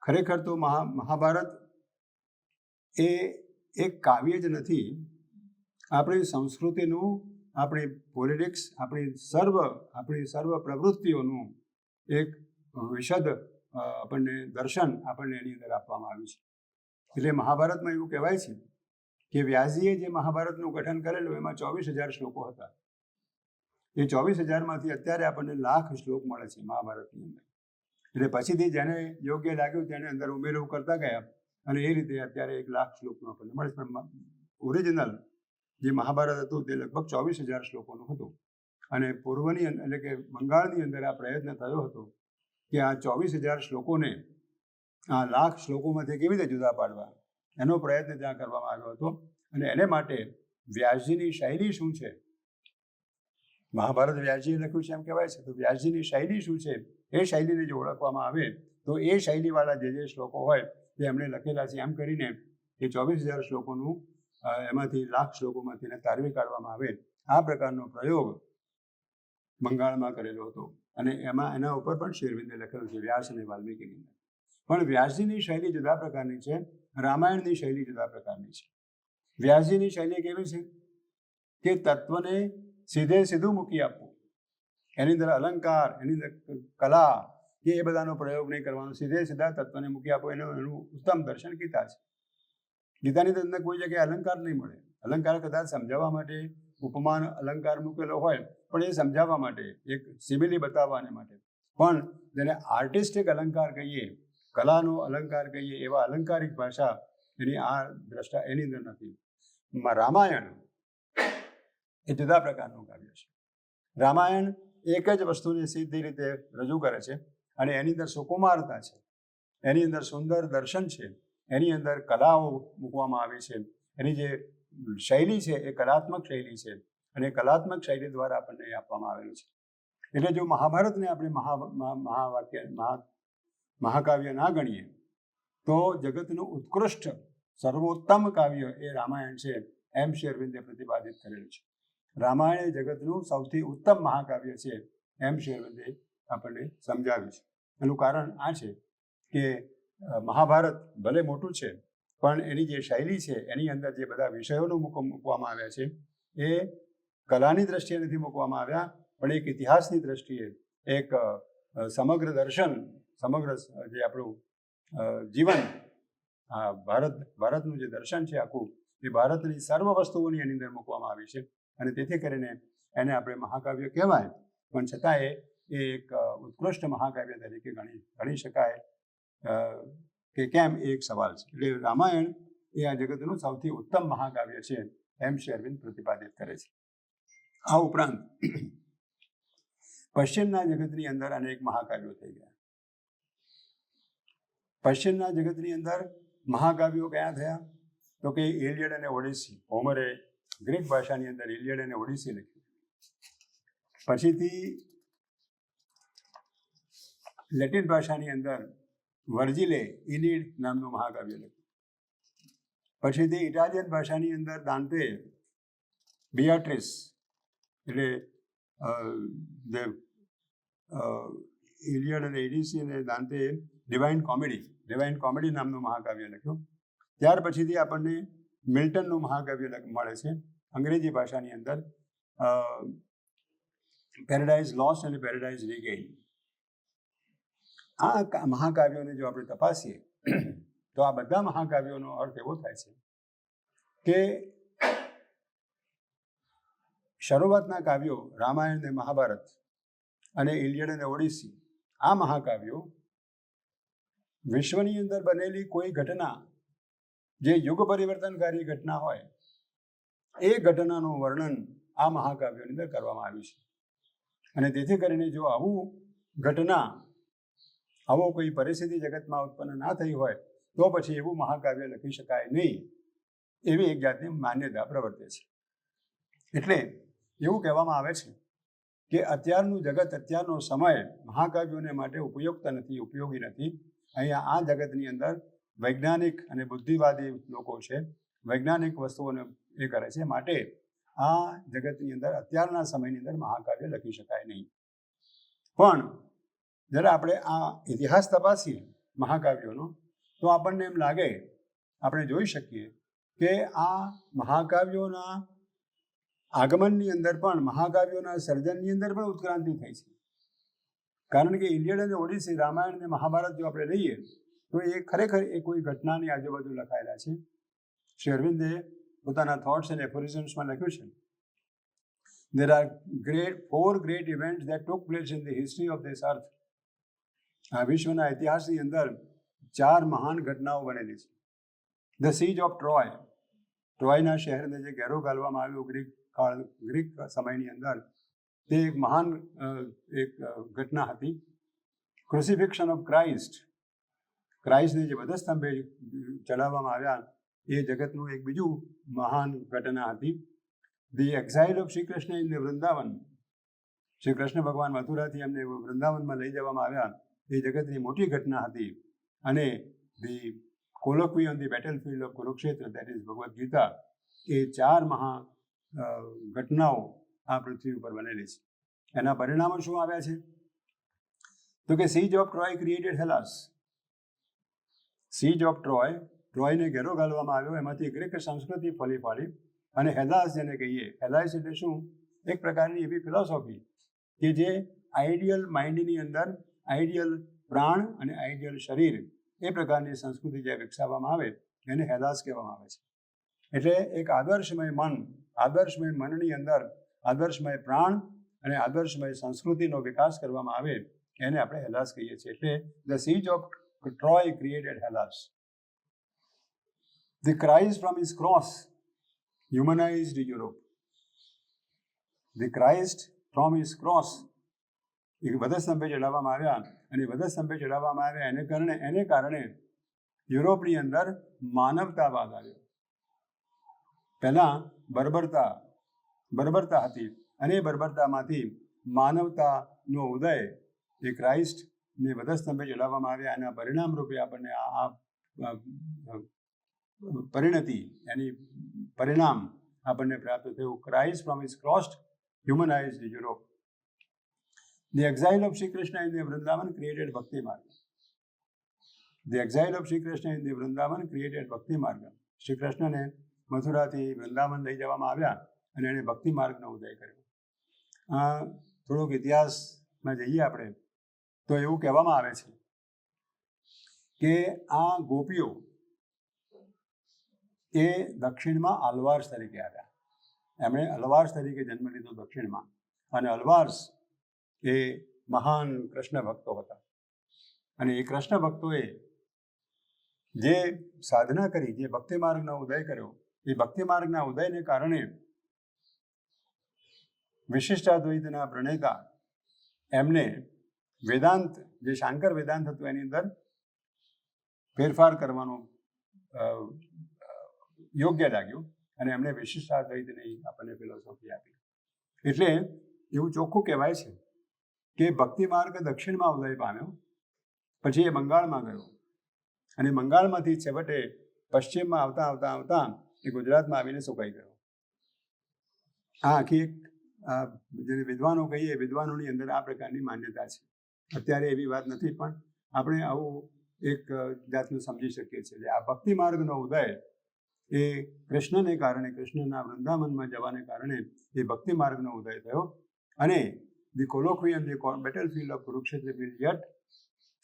ખરેખર તો મહાભારત એ એક કાવ્ય જ નથી, આપણી સંસ્કૃતિનું, આપણી પોલિટિક્સ, આપણી સર્વ પ્રવૃત્તિઓનું એક વિશદ આપણને દર્શન આપણને એની અંદર આપવામાં આવ્યું છે. એટલે મહાભારતમાં એવું કહેવાય છે કે વ્યાસજીએ જે મહાભારતનું ગઠન કરેલું એમાં 24,000 શ્લોકો હતા. એ 24,000માંથી અત્યારે આપણને લાખ શ્લોક મળે છે મહાભારતની અંદર. એટલે પછીથી જેને યોગ્ય લાગ્યું તેને અંદર ઉમેરો કરતા ગયા, અને એ રીતે અત્યારે 1 લાખ શ્લોકનું આપણને મળે છે. પણ ઓરિજિનલ જે મહાભારત હતું તે લગભગ 24,000 શ્લોકોનું હતું. અને પૂર્વની એટલે કે બંગાળની અંદર આ પ્રયત્ન થયો હતો કે આ 24,000 શ્લોકોને આ લાખ શ્લોકોમાંથી કેવી રીતે જુદા પાડવા, એનો પ્રયત્ન ત્યાં કરવામાં આવ્યો હતો. અને એને માટે વ્યાસજીની શૈલી શું છે, મહાભારત વ્યાસજીએ લખ્યું છે એમ કહેવાય છે, તો વ્યાસજીની શૈલી શું છે એ શૈલીને જો ઓળખવામાં આવે તો એ શૈલીવાળા જે શ્લોકો હોય તે એમણે લખેલા છે. એમ કરીને એ 24,000 શ્લોકોનું એમાંથી લાખ શ્લોકોમાંથી એને તારવી કાઢવામાં આવે, આ પ્રકારનો પ્રયોગ બંગાળમાં કરેલો હતો. અને એના ઉપર પણ શ્રી અરવિંદે લખેલું છે, વ્યાસ અને વાલ્મીકીની અંદર. પણ વ્યાસજીની શૈલી જુદા પ્રકારની છે, રામાયણની શૈલી જુદા પ્રકારની છે. વ્યાસજીની શૈલી કેવી છે કે તત્વને સીધું મૂકી આપવું, એની અંદર અલંકાર, એની અંદર કલા કે એ બધાનો પ્રયોગ નહીં કરવાનો, સીધા તત્વને મૂકી આપો. એનું ઉત્તમ દર્શન ગીતા છે. ગીતાની અંદર કોઈ જગ્યાએ અલંકાર નહીં મળે. અલંકાર કદાચ સમજાવવા માટે ઉપમાન અલંકાર મૂકેલો હોય, પણ એ સમજાવવા માટે, એક સિમિલી બતાવવાને માટે. પણ જેને આર્ટિસ્ટિક અલંકાર કહીએ, કલાનો અલંકાર કહીએ, એવા અલંકારિક ભાષા એની એની અંદર નથી. રામાયણ એ જુદા પ્રકારનું કાવ્ય છે. રામાયણ એક જ વસ્તુને સીધી રીતે રજૂ કરે છે અને એની અંદર સુકુમારતા છે, એની અંદર સુંદર દર્શન છે, એની અંદર કલાઓ મૂકવામાં આવી છે, એની જે શૈલી છે એ કલાત્મક શૈલી છે અને કલાત્મક શૈલી દ્વારા આપણને આપવામાં આવેલું છે. એટલે જો મહાભારતને આપણે મહાકાવ્ય ના ગણીએ તો જગતનું ઉત્કૃષ્ટ સર્વોત્તમ કાવ્ય એ રામાયણ છે એમ શ્રી અરવિંદે પ્રતિપાદિત કરેલું છે. રામાયણ એ જગતનું સૌથી ઉત્તમ મહાકાવ્ય છે એમ શ્રી અરવિંદે આપણને સમજાવ્યું છે. એનું કારણ આ છે કે મહાભારત ભલે મોટું છે પણ એની જે શૈલી છે એની અંદર જે બધા વિષયોનો મૂકવામાં આવ્યા છે એ કલાની દ્રષ્ટિએ નથી મૂકવામાં આવ્યા પણ એક ઇતિહાસની દ્રષ્ટિએ એક સમગ્ર દર્શન, સમગ્ર જે આપણું જીવન, ભારતનું જે દર્શન છે આખું એ ભારતની સર્વ વસ્તુઓની એની અંદર મૂકવામાં આવી છે અને તેથી કરીને એને આપણે મહાકાવ્ય કહેવાય પણ છતાંય એ એક ઉત્કૃષ્ટ મહાકાવ્ય તરીકે ગણી શકાય કે કેમ એ એક સવાલ છે. એટલે રામાયણ એ આ જગતનું સૌથી ઉત્તમ મહાકાવ્ય છે એમ શ્રી અરવિંદ પ્રતિપાદિત કરે છે. આ ઉપરાંત પશ્ચિમના જગતની અંદર અનેક મહાકાવ્યો થઈ ગયા. પશ્ચિમના જગતની અંદર મહાકાવ્યો કયા થયા તો કે ઇલિયડ અને ઓડિસી. હોમરે ગ્રીક ભાષાની અંદર ઇલિયડ અને ઓડિસી લખ્યું. પછીથી લેટિન ભાષાની અંદર વર્જિલે ઇલિડ નામનું મહાકાવ્ય લખ્યું. પછીથી ઇટાલિયન ભાષાની અંદર દાંતે બિયાટ્રિસ એટલે ઇલિયડ અને ઓડિસી અને દાંતે ડિવાઇન કોમેડી નામનું મહાકાવ્ય લખ્યું. ત્યાર પછીથી આપણને મિલ્ટનનું મહાકાવ્ય મળે છે અંગ્રેજી ભાષાની અંદર, પેરેડાઇઝ લોસ્ટ અને પેરેડાઇઝ રીગેઇન. આ મહાકાવ્યોને જો આપણે તપાસીએ તો આ બધા મહાકાવ્યોનો અર્થ એવો થાય છે કે શરૂઆતના કાવ્યો રામાયણ અને મહાભારત અને ઇલિયડ અને ઓડિસી, આ મહાકાવ્યો વિશ્વની અંદર બનેલી કોઈ ઘટના જે યુગ પરિવર્તનકારી ઘટના હોય એ ઘટનાનું વર્ણન આ મહાકાવ્યોની અંદર કરવામાં આવ્યું છે. અને તેથી કરીને જો આવો કોઈ પરિસ્થિતિ જગતમાં ઉત્પન્ન ના થઈ હોય તો પછી એવું મહાકાવ્ય લખી શકાય નહીં, એવી એક જાતની માન્યતા પ્રવર્તે છે. એટલે એવું કહેવામાં આવે છે કે અત્યારનું જગત, અત્યારનો સમય મહાકાવ્યોને માટે ઉપયુક્ત નથી, ઉપયોગી નથી. અહીંયા આ જગતની અંદર વૈજ્ઞાનિક અને બુદ્ધિવાદી લોકો છે, વૈજ્ઞાનિક વસ્તુઓને એ કરે છે, માટે આ જગતની અંદર અત્યારના સમયની અંદર મહાકાવ્ય લખી શકાય નહીં. પણ જ્યારે આપણે આ ઇતિહાસ તપાસીએ મહાકાવ્યોનો તો આપણને એમ લાગે, આપણે જોઈ શકીએ કે આ મહાકાવ્યોના આગમનની અંદર પણ, મહાકાવ્યોના સર્જનની અંદર પણ ઉત્ક્રાંતિ થઈ છે. કારણ કે ઇલિયડ અને ઓડિસી, રામાયણ અને મહાભારત જો આપણે લઈએ તો એ ખરેખર એ કોઈ ઘટનાની આજુબાજુ લખાયેલા છે. શ્રી અરવિંદે પોતાના થોટ્સ એન્ડ એફોરિઝમ્સમાં લખ્યું છે, there are four great events that took place in the history of this earth. આ વિશ્વના ઇતિહાસની અંદર 4 મહાન ઘટનાઓ બનેલી છે. ધ સીજ ઓફ ટ્રોય, ટ્રોયના શહેરને જે ઘેરો ઘાલવામાં આવ્યો ગ્રીક સમયની અંદર, તે એક મહાન એક ઘટના હતી. ક્રુસિફિક્શન ઓફ ક્રાઇસ્ટને જે વધસ્તંભે ચડાવવામાં આવ્યા એ જગતનું એક બીજું મહાન ઘટના હતી. The exile of Shri Krishna in Vrindavan, Shri Krishna ભગવાન મથુરાથી એમને વૃંદાવનમાં લઈ જવામાં આવ્યા, એ જગતની મોટી ઘટના હતી. અને the colloquy on the battlefield of Kurukshetra, that is Bhagavad Gita, એ 4 મહા ઘટનાઓ આ પૃથ્વી ઉપર બનેલી છે. એના પરિણામો શું આવ્યા છે તો કે સીજ ઓફ ટ્રોય ક્રિએટેડ હેલાસ. સીજ ઓફ ટ્રોયને ઘેરો ઘાલવામાં આવ્યો, એમાંથી ગ્રીક સંસ્કૃતિ ફળી ફાળી અને હેલાસ જેને કહીએ, હેલાસ એટલે શું? એક પ્રકારની એવી ફિલોસોફી કે જે આઈડિયલ માઇન્ડની અંદર આઈડિયલ પ્રાણ અને આઈડિયલ શરીર, એ પ્રકારની સંસ્કૃતિ જે વિકસાવવામાં આવે એને હેલાસ કહેવામાં આવે છે. એટલે એક આદર્શમય મનની અંદર આદર્શમય પ્રાણ અને આદર્શમય સંસ્કૃતિનો વિકાસ કરવામાં આવે એને આપણે હેલાસ કહીએ છીએ. એટલે the siege of Troy created Hellas. The Christ from his cross humanized Europe. The Christ from his cross એ વધસ્તંભે ચડાવવામાં આવ્યા, અને વધસ્તંભે ચડાવવામાં આવ્યા એને કારણે યુરોપની અંદર માનવતાવાદ આવ્યો. પહેલાં બર્બરતા હતી, અને એ બર્બરતામાંથી માનવતાનો ઉદય એ ક્રાઇસ્ટને વધસ્તંભે ચડાવવામાં આવ્યા. એના પરિણામ રૂપે આપણને આ પરિણતિ એની પરિણામ આપણને પ્રાપ્ત થયું. Christ from his cross humanized Europe. The exile of Sri Krishna in the Vrindavan created Bhakti Marga. The exile of Sri Krishna in the Vrindavan created Bhakti Marga. Shri કૃષ્ણને મથુરાથી વૃંદાવન લઈ જવામાં આવ્યા અને એણે ભક્તિ માર્ગનો ઉદય કર્યો. થોડોક ઇતિહાસમાં જઈએ આપણે તો એવું કહેવામાં આવે છે કે આ ગોપીઓ એ દક્ષિણમાં અલવાર્સ તરીકે આવ્યા. એમણે અલવાર્સ તરીકે જન્મ લીધો દક્ષિણમાં, અને અલવાર્સ એ મહાન કૃષ્ણ ભક્તો હતા. અને એ કૃષ્ણ ભક્તોએ જે સાધના કરી, જે ભક્તિ માર્ગનો ઉદય કર્યો, એ ભક્તિ માર્ગના ઉદયને કારણે વિશિષ્ટાદ્વૈતના પ્રણેતા એમને વેદાંત, જે શાંકર વેદાંત હતું એની અંદર ફેરફાર કરવાનું યોગ્ય લાગ્યું, અને એમણે વિશિષ્ટાદ્વૈતની આપણને ફિલોસોફી આપી. એટલે એવું ચોખ્ખું કહેવાય છે કે ભક્તિ માર્ગ દક્ષિણમાં ઉદય પામ્યો, પછી એ બંગાળમાં ગયો, અને બંગાળમાંથી છેવટે પશ્ચિમમાં આવતા એ ગુજરાતમાં આવીને સુકાઈ ગયો. આ આખી એક જેને વિદ્વાનો કહીએ, વિદ્વાનોની અંદર આ પ્રકારની માન્યતા છે. અત્યારે એવી વાત નથી, પણ આપણે આવું એક જાતનું સમજી શકીએ છીએ. આ ભક્તિ માર્ગનો ઉદય એ કૃષ્ણને કારણે, કૃષ્ણના વૃંદાવનમાં જવાને કારણે એ ભક્તિ માર્ગનો ઉદય થયો. અને the colloquium, the battlefield of Kurukshetra will yet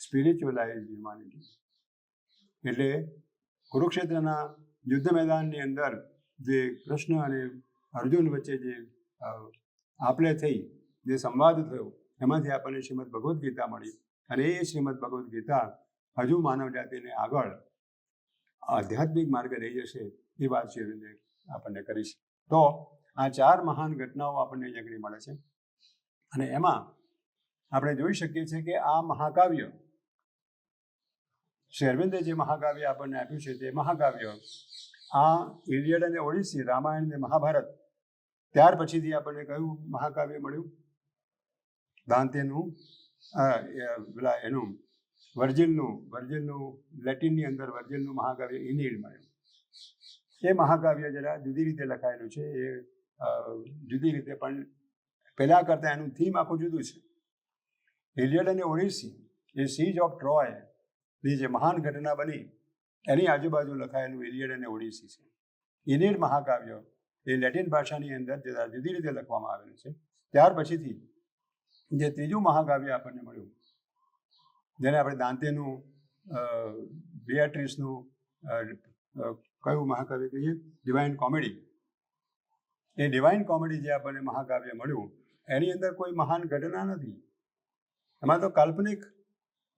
spiritualize humanity. એટલે કુરુક્ષેત્રના યુદ્ધ મેદાનની અંદર જે કૃષ્ણ અને અર્જુન વચ્ચે જે આપલે થઈ, જે સંવાદ થયો, એમાંથી આપણને શ્રીમદ ભગવદ્ ગીતા મળી. અને એ શ્રીમદ ભગવદ્ ગીતા હજુ માનવ જાતિને આગળ આધ્યાત્મિક માર્ગે લઈ જશે, એ વાત શ્રી આપણને કરી છે. તો આ 4 મહાન ઘટનાઓ આપણને અહીંયા આગળ મળે છે. અને એમાં આપણે જોઈ શકીએ છીએ કે આ મહાકાવ્ય, શ્રી અરવિંદે જે મહાકાવ્ય આપણને આપ્યું છે, તે મહાકાવ્ય આ ઇલિયડ અને ઓડિસી, રામાયણ અને મહાભારત, ત્યાર પછીથી આપણને કયું મહાકાવ્ય મળ્યું? દાંતેનું, એનું વર્જિલનું લેટિનની અંદર વર્જિલનું મહાકાવ્ય ઇનિડ મળ્યું. એ મહાકાવ્ય જરા જુદી રીતે લખાયેલું છે. એ જુદી રીતે, પણ પહેલાં કરતાં એનું થીમ આખું જુદું છે. ઇલિયડ અને ઓડિસી એ સીજ ઓફ ટ્રોયની જે મહાન ઘટના બની એની આજુબાજુ લખાયેલું ઇલિયડ અને ઓડિસી છે. ઇનિડ મહાકાવ્ય એ લેટિન ભાષાની અંદર જરા જુદી રીતે લખવામાં આવેલું છે. ત્યાર પછીથી જે ત્રીજું મહાકાવ્ય આપણને મળ્યું, જેને આપણે દાંતેનું, બિયાટ્રિસનું કયું મહાકાવ્ય કહીએ? Divine comedy. એ ડિવાઇન કોમેડી જે આપણને મહાકાવ્ય મળ્યું, એની અંદર કોઈ મહાન ઘટના નથી. એમાં તો કાલ્પનિક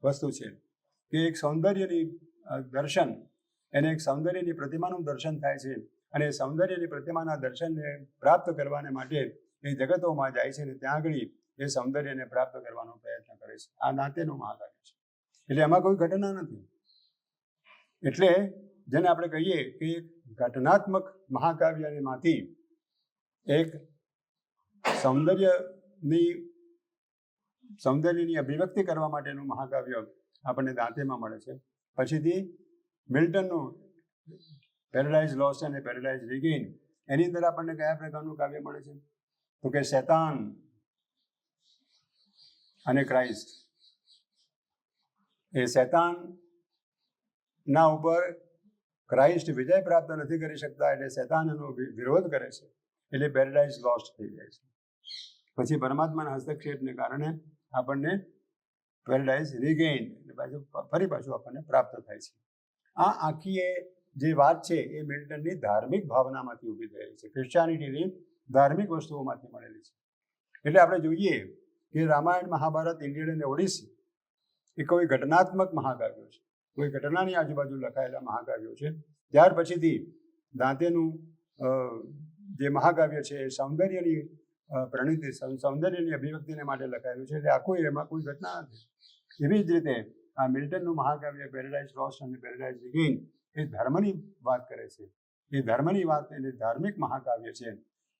વસ્તુ છે કે એક સૌંદર્યની દર્શન, એને એક સૌંદર્યની પ્રતિમાનું દર્શન થાય છે, અને સૌંદર્યની પ્રતિમાના દર્શનને પ્રાપ્ત કરવાને માટે એ જગતોમાં જાય છે, અને ત્યાં આગળ એ સૌંદર્યને પ્રાપ્ત કરવાનો પ્રયત્ન કરે છે. આ દાંતેનું મહાકાવ્ય છે. એટલે એમાં કોઈ ઘટના નથી. એટલે જેને આપણે કહીએ કે એક ઘટનાત્મક મહાકાવ્યમાંથી એક સૌંદર્યની અભિવ્યક્તિ કરવા માટેનું મહાકાવ્ય આપણને દાંતેમાં મળે છે. પછીથી મિલ્ટનનું પેરેડાઇઝ લોસ્ટ અને પેરેડાઇઝ રિગેઇન, એની અંદર આપણને કયા પ્રકારનું કાવ્ય મળે છે? તો કે શૈતાન અને ક્રાઇસ્ટ. એ શૈતાનના ઉપર ક્રાઇસ્ટ વિજય પ્રાપ્ત નથી કરી શકતા, એટલે શૈતાનનો વિરોધ કરે છે, એટલે પેરેડાઇઝ લોસ્ટ થઈ જાય છે. પછી પરમાત્માના હસ્તક્ષેપને કારણે આપણને પેરેડાઇઝ રિગેઇન, એટલે ફરી પાછું આપણને પ્રાપ્ત થાય છે. આ આખી જે વાત છે એ મિલ્ટનની ધાર્મિક ભાવનામાંથી ઊભી થયેલી છે, ક્રિશ્ચિયાનિટીની ધાર્મિક વસ્તુઓમાંથી મળેલી છે. એટલે આપણે જોઈએ કે રામાયણ, મહાભારત, ઇલિયડ અને ઓડિસી એ કોઈ ઘટનાત્મક મહાકાવ્યો છે, કોઈ ઘટનાની આજુબાજુ લખાયેલા મહાકાવ્યો છે. ત્યાર પછીથી દાંતેનું જે મહાકાવ્ય છે એ સૌંદર્યની પ્રણિતિ સૌંદર્યની અભિવ્યક્તિને માટે લખાયેલું છે. એટલે આખું એમાં કોઈ ઘટના નથી. એવી જ રીતે આ મિલ્ટનનું મહાકાવ્ય પેરેડાઇઝ લોસ્ટ અને પેરેડાઇઝ રિગેઇન એ ધર્મની વાત કરે છે. એ ધર્મની વાત એટલે ધાર્મિક મહાકાવ્ય છે.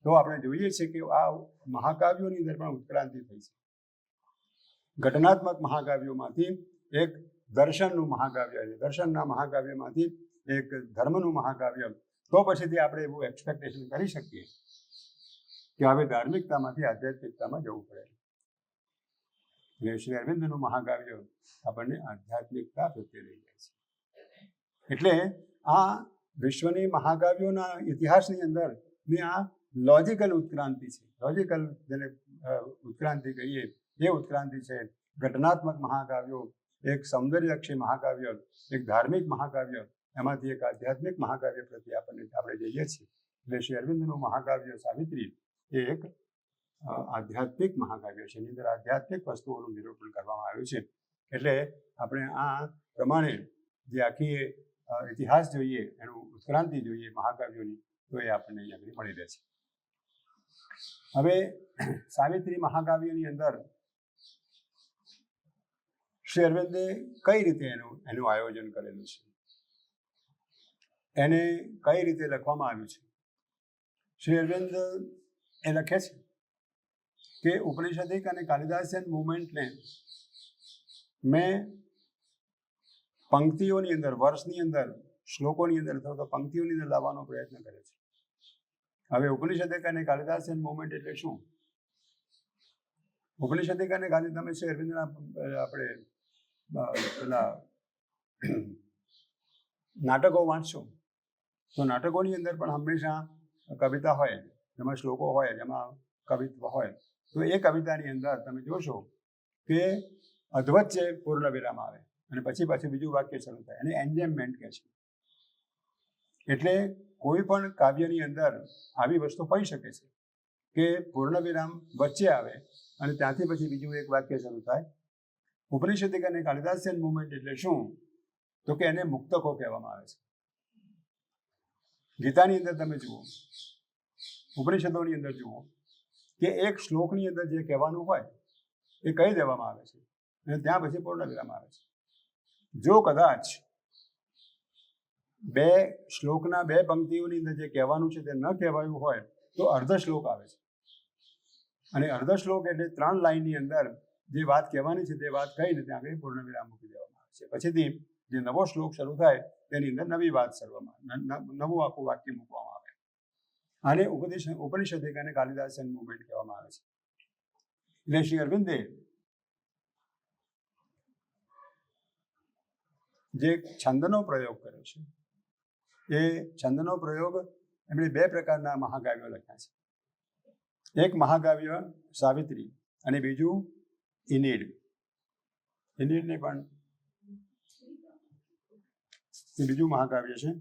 તો આપણે જોઈએ છીએ કે આ મહાકાવ્યોની અંદર પણ ઉત્ક્રાંતિ થઈ છે. ઘટનાત્મક મહાકાવ્યોમાંથી એક દર્શનનું મહાકાવ્ય છે, દર્શનના મહાકાવ્યમાંથી એક ધર્મનું મહાકાવ્ય. તો પછીથી આપણે એવું એક્સપેક્ટેશન કરી શકીએ કે હવે ધાર્મિકતામાંથી આધ્યાત્મિકતામાં જવું પડે. એટલે શ્રી અરવિંદનું મહાકાવ્ય આપણને આધ્યાત્મિકતા પ્રત્યે લઈ જાય છે. એટલે આ વિશ્વની મહાકાવ્યોના ઇતિહાસની અંદર આ લોજિકલ ઉત્ક્રાંતિ છે. લોજિકલ જેને ઉત્ક્રાંતિ કહીએ એ ઉત્ક્રાંતિ છે. ઘટનાત્મક મહાકાવ્યો, એક સૌંદર્યલક્ષી મહાકાવ્ય, એક ધાર્મિક મહાકાવ્ય, એમાંથી એક આધ્યાત્મિક મહાકાવ્ય પ્રત્યે આપણે જઈએ છીએ. એટલે શ્રી અરવિંદનું મહાકાવ્ય સાવિત્રી એ એક આધ્યાત્મિક મહાકાવ્ય છે. એની અંદર આધ્યાત્મિક વસ્તુઓનું નિરૂપણ કરવામાં આવ્યું છે. એટલે આપણે આ પ્રમાણે જે આખી ઇતિહાસ જોઈએ, એનું ઉત્ક્રાંતિ જોઈએ મહાકાવ્યોની, તો એ આપણને અહીંયા મળી રહે છે. હવે સાવિત્રી મહાકાવ્યની અંદર શ્રી અરવિંદે કઈ રીતે એનું આયોજન કરેલું છે, એને કઈ રીતે લખવામાં આવ્યું છે. શ્રી અરવિંદ એ લખે છે કે ઉપનિષદિક અને કાલિદાસિયન મુવમેન્ટને મેં પંક્તિઓની અંદર, વર્ષની અંદર, શ્લોકોની અંદર અથવા તો પંક્તિઓની અંદર લાવવાનો પ્રયત્ન કરે છે. હવે ઉપનિષદિક અને કાલિદાસિયન મુવમેન્ટ એટલે શું? ઉપનિષદિક અને તમે શ્રી અરવિંદના આપણે પેલા નાટકો વાંચશો તો નાટકોની અંદર પણ હંમેશા કવિતા હોય, જેમાં શ્લોકો હોય, જેમાં કવિત્વ હોય. તો એ કવિતાની અંદર તમે જોશો કે અધવચ્ચે પૂર્ણ વિરામ આવે અને પછી બીજું વાક્ય શરૂ થાય, અને એન્જેમમેન્ટ કહે છે. એટલે કોઈ પણ કાવ્યની અંદર આવી વસ્તુ હોઈ શકે છે કે પૂર્ણ વિરામ વચ્ચે આવે અને ત્યાંથી પછી બીજું એક વાક્ય શરૂ થાય. ઉપનિષદિક અને કાલિદાસિયન મુવમેન્ટ એટલે શું? તો કે એને મુક્તકો કહેવામાં આવે છે. ગીતાની અંદર તમે જુઓ, ઉપનિષદોની અંદર જુઓ કે એક શ્લોકની અંદર જે કહેવાનું હોય એ કહી દેવામાં આવે છે અને ત્યાં પછી પૂર્ણ વિરામ આવે છે. જો કદાચ બે શ્લોકના બે પંક્તિઓની અંદર જે કહેવાનું છે તે ન કહેવાયું હોય તો અર્ધ શ્લોક આવે છે. અને અર્ધ શ્લોક એટલે 3 લાઈનની અંદર જે વાત કહેવાની છે તે વાત કહીને ત્યાં આગળ પૂર્ણ વિરામ મૂકી દેવામાં આવે છે. પછીથી જે નવો શ્લોક શરૂ થાય તેની અંદર નવી વાત નવું આખું વાક્ય મૂકવામાં આવે. આને ઉપનિષદિક અને કાલિદાસિયન મુવમેન્ટ કહેવામાં આવે છે. એટલે શ્રી અરવિંદે જે છંદનો પ્રયોગ કર્યો છે, એ છંદનો પ્રયોગ એમણે 2 પ્રકારના મહાકાવ્યો લખ્યા છે. એક મહાકાવ્ય સાવિત્રી અને બીજું ઇનીડ. ઇનીડને પણ એ બીજું મહાકાવ્ય છે.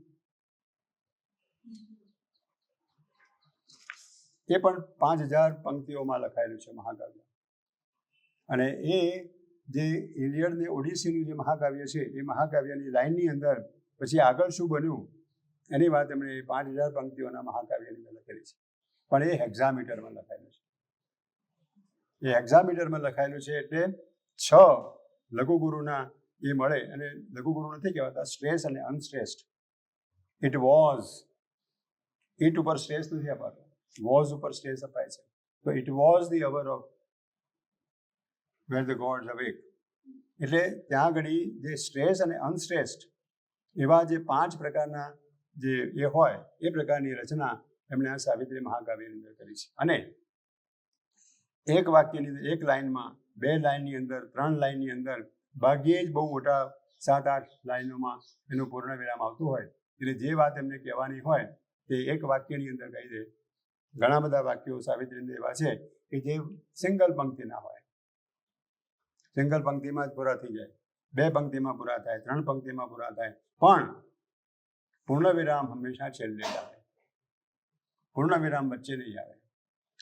એ પણ 5000 પંક્તિઓમાં લખાયેલું છે મહાકાવ્ય. અને એ જે ઇલિયડ ને ઓડિસીનું જે મહાકાવ્ય છે એ મહાકાવ્યની લાઈનની અંદર પછી આગળ શું બન્યું એની વાત એમણે 5000 પંક્તિઓના મહાકાવ્યની અંદર લખેલી છે. પણ એ હેક્ઝામીટરમાં લખાયેલું છે. એ હેક્ઝામીટરમાં લખાયેલું છે એટલે 6 લઘુગુરુના એ મળે. અને લઘુગુરુ નથી કહેવાતા, શ્રેષ્ઠ અને અનશ્રેષ્ઠ. ઇટ વોઝ, ઇટ ઉપર શ્રેષ્ઠ નથી અપાતો, વોઝ ઉપર શ્રેષ્ઠ અપાય છે. તો it was the hour of where the gods awake. એટલે ત્યાં આગળ જે શ્રેષ્ઠ અને અનશ્રેષ્ઠ એવા જે 5 પ્રકારના જે એ હોય એ પ્રકારની રચના એમણે આ સાવિત્રી મહાકાવ્યની અંદર કરી છે. અને એક વાક્યની અંદર, એક લાઈનમાં, 2 લાઈનની અંદર, 3 લાઈનની અંદર, ભાગ્યે જ બહુ મોટા 7-8 લાઈનોમાં એનું પૂર્ણ વિરામ આવતું હોય. એટલે જે વાત એમને કહેવાની હોય તે એક વાક્યની અંદર કહી દે. ઘણા બધા વાક્યો સાવિત્રીના એવા છે કે જે સિંગલ પંક્તિના હોય, સિંગલ પંક્તિમાં જ પૂરા થઈ જાય, 2 પંક્તિમાં પૂરા થાય, 3 પંક્તિમાં પૂરા થાય, પણ પૂર્ણ વિરામ હંમેશા છેલ્લે જ આવે, પૂર્ણ વિરામ વચ્ચે નહીં આવે.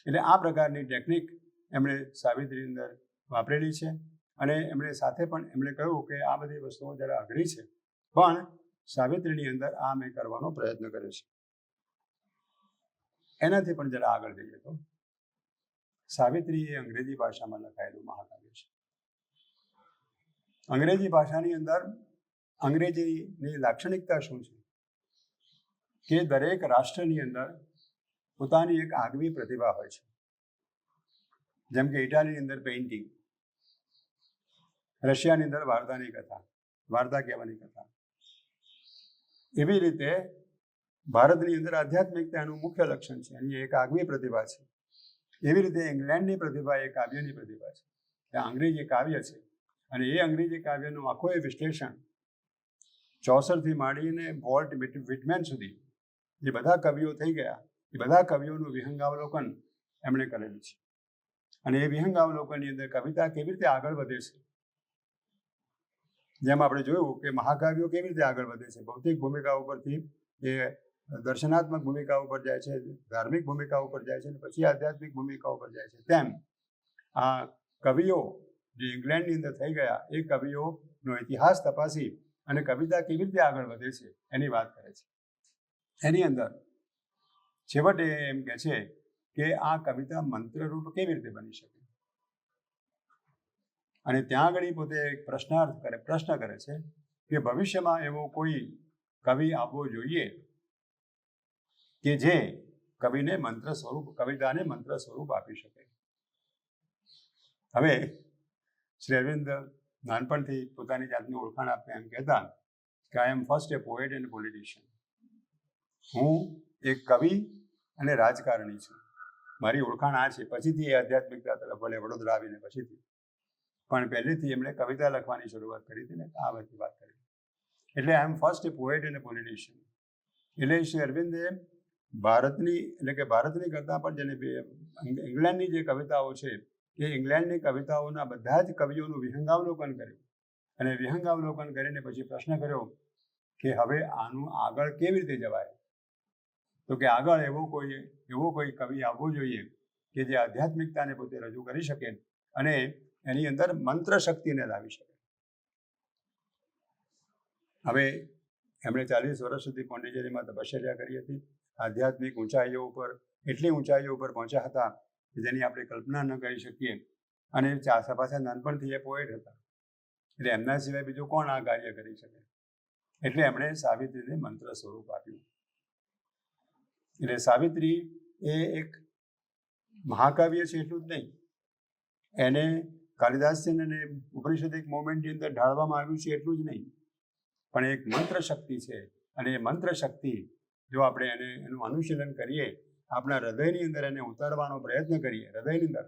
એટલે આ પ્રકારની ટેકનિક એમણે સાવિત્રીની અંદર વાપરેલી છે. અને એમણે સાથે પણ એમણે કહ્યું કે આ બધી વસ્તુઓ જરા અઘરી છે, પણ સાવિત્રીની અંદર આ મેં કરવાનો પ્રયત્ન કર્યો છે. એનાથી પણ જરા આગળ જઈએ તો સાવિત્રી એ અંગ્રેજી ભાષામાં લખાયેલું મહાકાવ્ય છે. અંગ્રેજી ભાષાની અંદર અંગ્રેજીની લાક્ષણિકતા શું છે કે દરેક રાષ્ટ્રની અંદર પોતાની એક આગવી પ્રતિભા હોય છે. જેમ કે ઇટાલીની અંદર પેઇન્ટિંગ, રશિયાની અંદર વાર્તાની કથા, વાર્તા કહેવાની કથા. એવી રીતે ભારતની અંદર આધ્યાત્મિકતા એનું મુખ્ય લક્ષણ છે, એની એક આગવી પ્રતિભા છે. એવી રીતે ઇંગ્લેન્ડની પ્રતિભા એ કાવ્યની પ્રતિભા છે. ત્યાં અંગ્રેજી કાવ્ય છે અને એ અંગ્રેજી કાવ્યનું આખું એ વિશ્લેષણ ચોસરથી માંડીને વોલ્ટ વિટમેન સુધી જે બધા કવિઓ થઈ ગયા, એ બધા કવિઓનું વિહંગાવલોકન એમણે કરેલું છે. અને એ વિહંગાવલોકનની અંદર કવિતા કેવી રીતે આગળ વધે છે, જેમ આપણે જોયું કે મહાકાવ્યો કેવી રીતે આગળ વધે છે, ભૌતિક ભૂમિકા ઉપરથી એ દર્શનાત્મક ભૂમિકા ઉપર જાય છે, ધાર્મિક ભૂમિકા ઉપર જાય છે અને પછી આધ્યાત્મિક ભૂમિકા ઉપર જાય છે. તેમ આ કવિઓ જે ઇંગ્લેન્ડની અંદર થઈ ગયા એ કવિઓનો ઇતિહાસ તપાસી અને કવિતા કેવી રીતે આગળ વધે છે એની વાત કરે છે. એની અંદર છેવટે એમ કહે છે કે આ કવિતા મંત્રરૂપ કેવી રીતે બની શકે. અને ત્યાં આગળ પોતે એક પ્રશ્ન કરે છે કે ભવિષ્યમાં એવો કોઈ કવિ આવવો જોઈએ કે જે કવિને મંત્ર સ્વરૂપ, કવિતાને મંત્ર સ્વરૂપ આપી શકે. હવે શ્રી અરવિંદ નાનપણથી પોતાની જાતની ઓળખાણ આપતા એમ કહેતા કે I am first a poet and politician. હું એક કવિ અને રાજકારણી છું. મારી ઓળખાણ આ છે. પછીથી એ આધ્યાત્મિકતા તરફ વડોદરા આવીને પછીથી, પણ પહેલેથી એમણે કવિતા લખવાની શરૂઆત કરી હતી ને આ બધી વાત કરી. એટલે I am first a poet and a politician. એટલે શ્રી અરવિંદે ભારતની, એટલે કે ભારતની કરતાં પણ જેને ઇંગ્લેન્ડની જે કવિતાઓ છે એ ઇંગ્લેન્ડની કવિતાઓના બધા જ કવિઓનું વિહંગાવલોકન કર્યું અને વિહંગાવલોકન કરીને પછી પ્રશ્ન કર્યો કે હવે આનું આગળ કેવી રીતે જવાય. તો કે આગળ એવો કોઈ કવિ આવવો જોઈએ કે જે આધ્યાત્મિકતાને પોતે રજૂ કરી શકે અને એની અંદર મંત્ર શક્તિને લાવી શકે. હવે એમણે 40 વર્ષ સુધી પોંડિચેરીમાં તપશ્ચર્યા કરી હતી. આધ્યાત્મિક ઊંચાઈઓ ઉપર, એટલી ઊંચાઈઓ ઉપર પહોંચ્યા હતા કે જેની આપણે કલ્પના ન કરી શકીએ. અને પાછા નાનપણથી એ પોએટ હતા, એટલે એમના સિવાય બીજું કોણ આ કાર્ય કરી શકે. એટલે એમણે સાવિત્રીને મંત્ર સ્વરૂપ આપ્યું. એટલે સાવિત્રી એ એક મહાકાવ્ય છે એટલું જ નહીં, એને કાલિદાસન અને ઉપનિષદિક મોમેન્ટની અંદર ઢાળવામાં આવ્યું છે એટલું જ નહીં, પણ એક મંત્ર શક્તિ છે. અને એ મંત્ર શક્તિ જો આપણે એનું અનુશીલન કરીએ, આપણા હૃદયની અંદર એને ઉતારવાનો પ્રયત્ન કરીએ, હૃદયની અંદર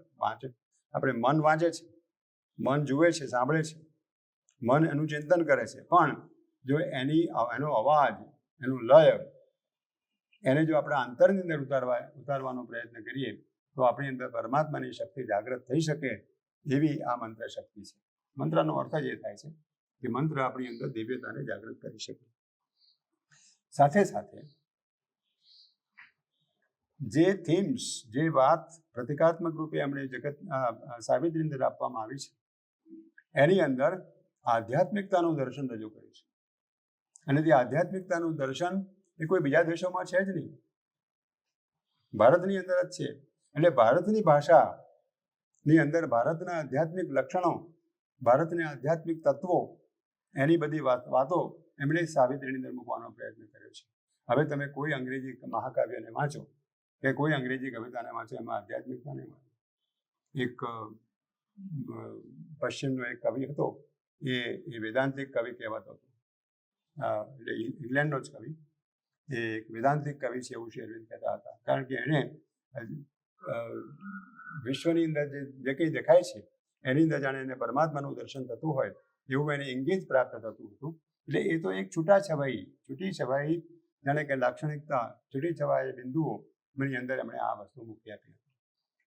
આપણે મન વાંચે છે, મન જુએ છે, સાંભળે છે, મન એનું ચિંતન કરે છે, પણ જો એનો અવાજ, એનું લય, એને જો આપણા અંતરની અંદર ઉતારવાનો પ્રયત્ન કરીએ તો આપણી અંદર પરમાત્માની શક્તિ જાગૃત થઈ શકે. એવી આ મંત્ર શક્તિ છે. મંત્રનો અર્થ જ એ થાય છે કે મંત્ર આપણી અંદર દિવ્યતાને જાગૃત કરી શકે. સાથે સાથે જે થીમ્સ, જે વાત પ્રતિકાત્મક રૂપે એમણે સાવિત્રી અંદર આપવામાં આવી છે એની અંદર આધ્યાત્મિકતાનું દર્શન રજૂ કર્યું છે. અને તે આધ્યાત્મિકતાનું દર્શન એ કોઈ બીજા દેશોમાં છે જ નહીં, ભારતની અંદર જ છે. એટલે ભારતની ભાષાની અંદર ભારતના આધ્યાત્મિક લક્ષણો, ભારતના આધ્યાત્મિક તત્વો, એની બધી વાતો એમણે સાવિત્રીની અંદર મૂકવાનો પ્રયત્ન કર્યો છે. હવે તમે કોઈ અંગ્રેજી મહાકાવ્યને વાંચો કે કોઈ અંગ્રેજી કવિતાને વાંચો, એમાં આધ્યાત્મિકતાને મળે. એક પશ્ચિમનો એક કવિ હતો, એ વેદાંતિક કવિ કહેવાતો હતો, એટલે ઇંગ્લેન્ડનો જ કવિ, એ એક વેદાંતિક કવિ છે એવું શ્રી અરવિંદ કહેતા હતા. કારણ કે એણે વિશ્વની અંદર જે કંઈ દેખાય છે એની અંદર જાણે એને પરમાત્માનું દર્શન થતું હોય એવું એને ઇંગિત પ્રાપ્ત થતું હતું. એટલે એ તો એક છૂટી છવાઈ જાણે કે લાક્ષણિકતા, છૂટી છવાઈ બિંદુઓની અંદર એમણે આ વસ્તુ મૂકી આપી હતી.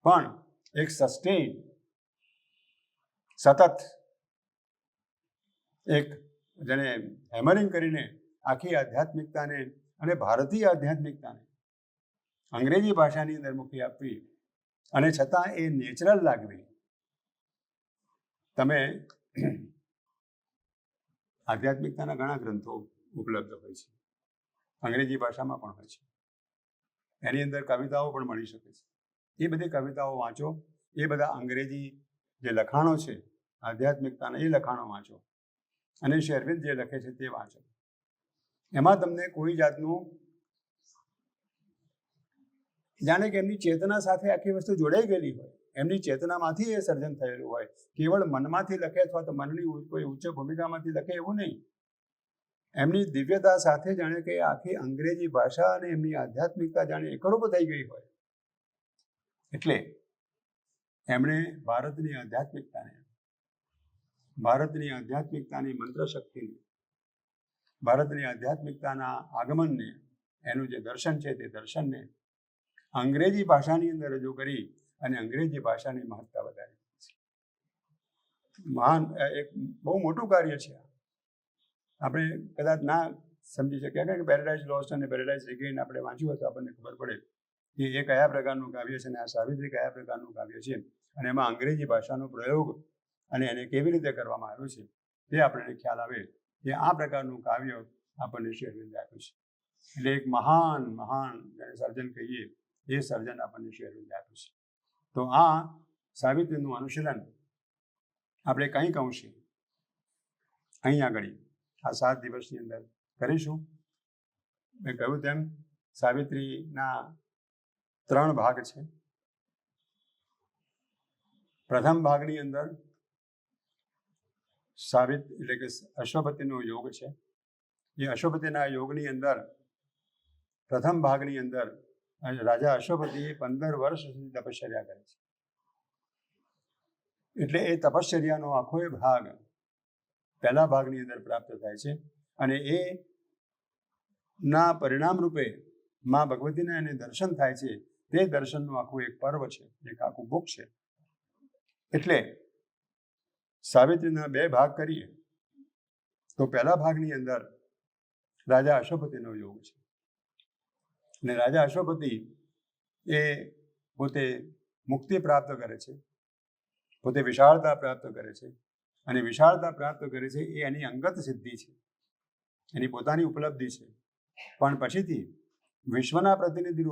પણ એક સસ્ટેઇન, સતત એક જેને હેમરિંગ કરીને આખી આધ્યાત્મિકતાને અને ભારતીય આધ્યાત્મિકતાને અંગ્રેજી ભાષાની અંદર મૂકી આપવી અને છતાં એ નેચરલ લાગવી. તમે આધ્યાત્મિકતાના ઘણા ગ્રંથો ઉપલબ્ધ હોય છે, અંગ્રેજી ભાષામાં પણ હોય છે, એની અંદર કવિતાઓ પણ મળી શકે છે. એ બધી કવિતાઓ વાંચો, એ બધા અંગ્રેજી જે લખાણો છે આધ્યાત્મિકતાના, એ લખાણો વાંચો અને શ્રી અરવિંદ જે લખે છે તે વાંચો. એમાં તમને કોઈ જાતનું જાણે કે એમની ચેતના સાથે આખી વસ્તુ જોડાઈ ગયેલી હોય, એમની ચેતનામાંથી એ સર્જન થયેલું હોય. કેવળ મનમાંથી લખે અથવા તો મનની કોઈ ઉચ્ચ ભૂમિકામાંથી લખે એવું નહીં. એમની દિવ્યતા સાથે જાણે કે આખી અંગ્રેજી ભાષા અને એમની આધ્યાત્મિકતા જાણે એકરૂપ થઈ ગઈ હોય. એટલે એમણે ભારતની આધ્યાત્મિકતાની મંત્ર શક્તિને, ભારતની આધ્યાત્મિકતાના આગમનને, એનું જે દર્શન છે તે દર્શનને અંગ્રેજી ભાષાની અંદર રજૂ કરી અને અંગ્રેજી ભાષાની મહત્તા વધારી છે. મહાન એક બહુ મોટું કાર્ય છે. આપણે કદાચ ના સમજી શક્યા કે પેરેડાઇઝ લોસ્ટ અને પેરેડાઇઝ રિગેઇન આપણે વાંચ્યું હોય તો આપણને ખબર પડે કે એ કયા પ્રકારનું કાવ્ય છે અને આ સાવિત્રી કયા પ્રકારનું કાવ્ય છે, અને એમાં અંગ્રેજી ભાષાનો પ્રયોગ અને એને કેવી રીતે કરવામાં આવ્યો છે તે આપણને ખ્યાલ આવે કે આ પ્રકારનું કાવ્ય આપણને શ્રી અરવિંદે આપ્યું છે. એટલે એક મહાન જેને સર્જન કહીએ એ સર્જન આપણને શ્રી અરવિંદે આપ્યું છે. તો આ સાવિત્રીનું અનુશીલન આપણે કંઈક અંશે અહીં આગળ આ 7 દિવસની અંદર કરીશું. મેં કહ્યું તેમ સાવિત્રીના 3 ભાગ છે. પ્રથમ ભાગની અંદર એટલે કે અશ્વપતિનો યોગ છે. એ અશ્વપતિના યોગની અંદર પ્રથમ ભાગની અંદર રાજા અશ્વપતિએ 15 વર્ષ સુધી તપશ્ચર્યા કરે છે. એટલે એ તપશ્ચર્યાનો આખો ભાગ પહેલા ભાગની અંદર પ્રાપ્ત થાય છે, અને એ ના પરિણામ રૂપે માં ભગવતીના એને દર્શન થાય છે. તે દર્શનનું આખું એક પર્વ છે, એક આખું બુક છે. એટલે સાવિત્રીના 2 ભાગ કરીએ તો પહેલા ભાગની અંદર રાજા અશ્વપતિનો યોગ છે. અને રાજા અશ્વપતિ એ પોતે મુક્તિ પ્રાપ્ત કરે છે, પોતે વિશાળતા પ્રાપ્ત કરે છે, અને વિશાળતા પ્રાપ્ત કરે છે એ એની અંગત સિદ્ધિ છે, એની પોતાની ઉપલબ્ધિ છે. પણ પછીથી વિશ્વના પ્રતિનિધિ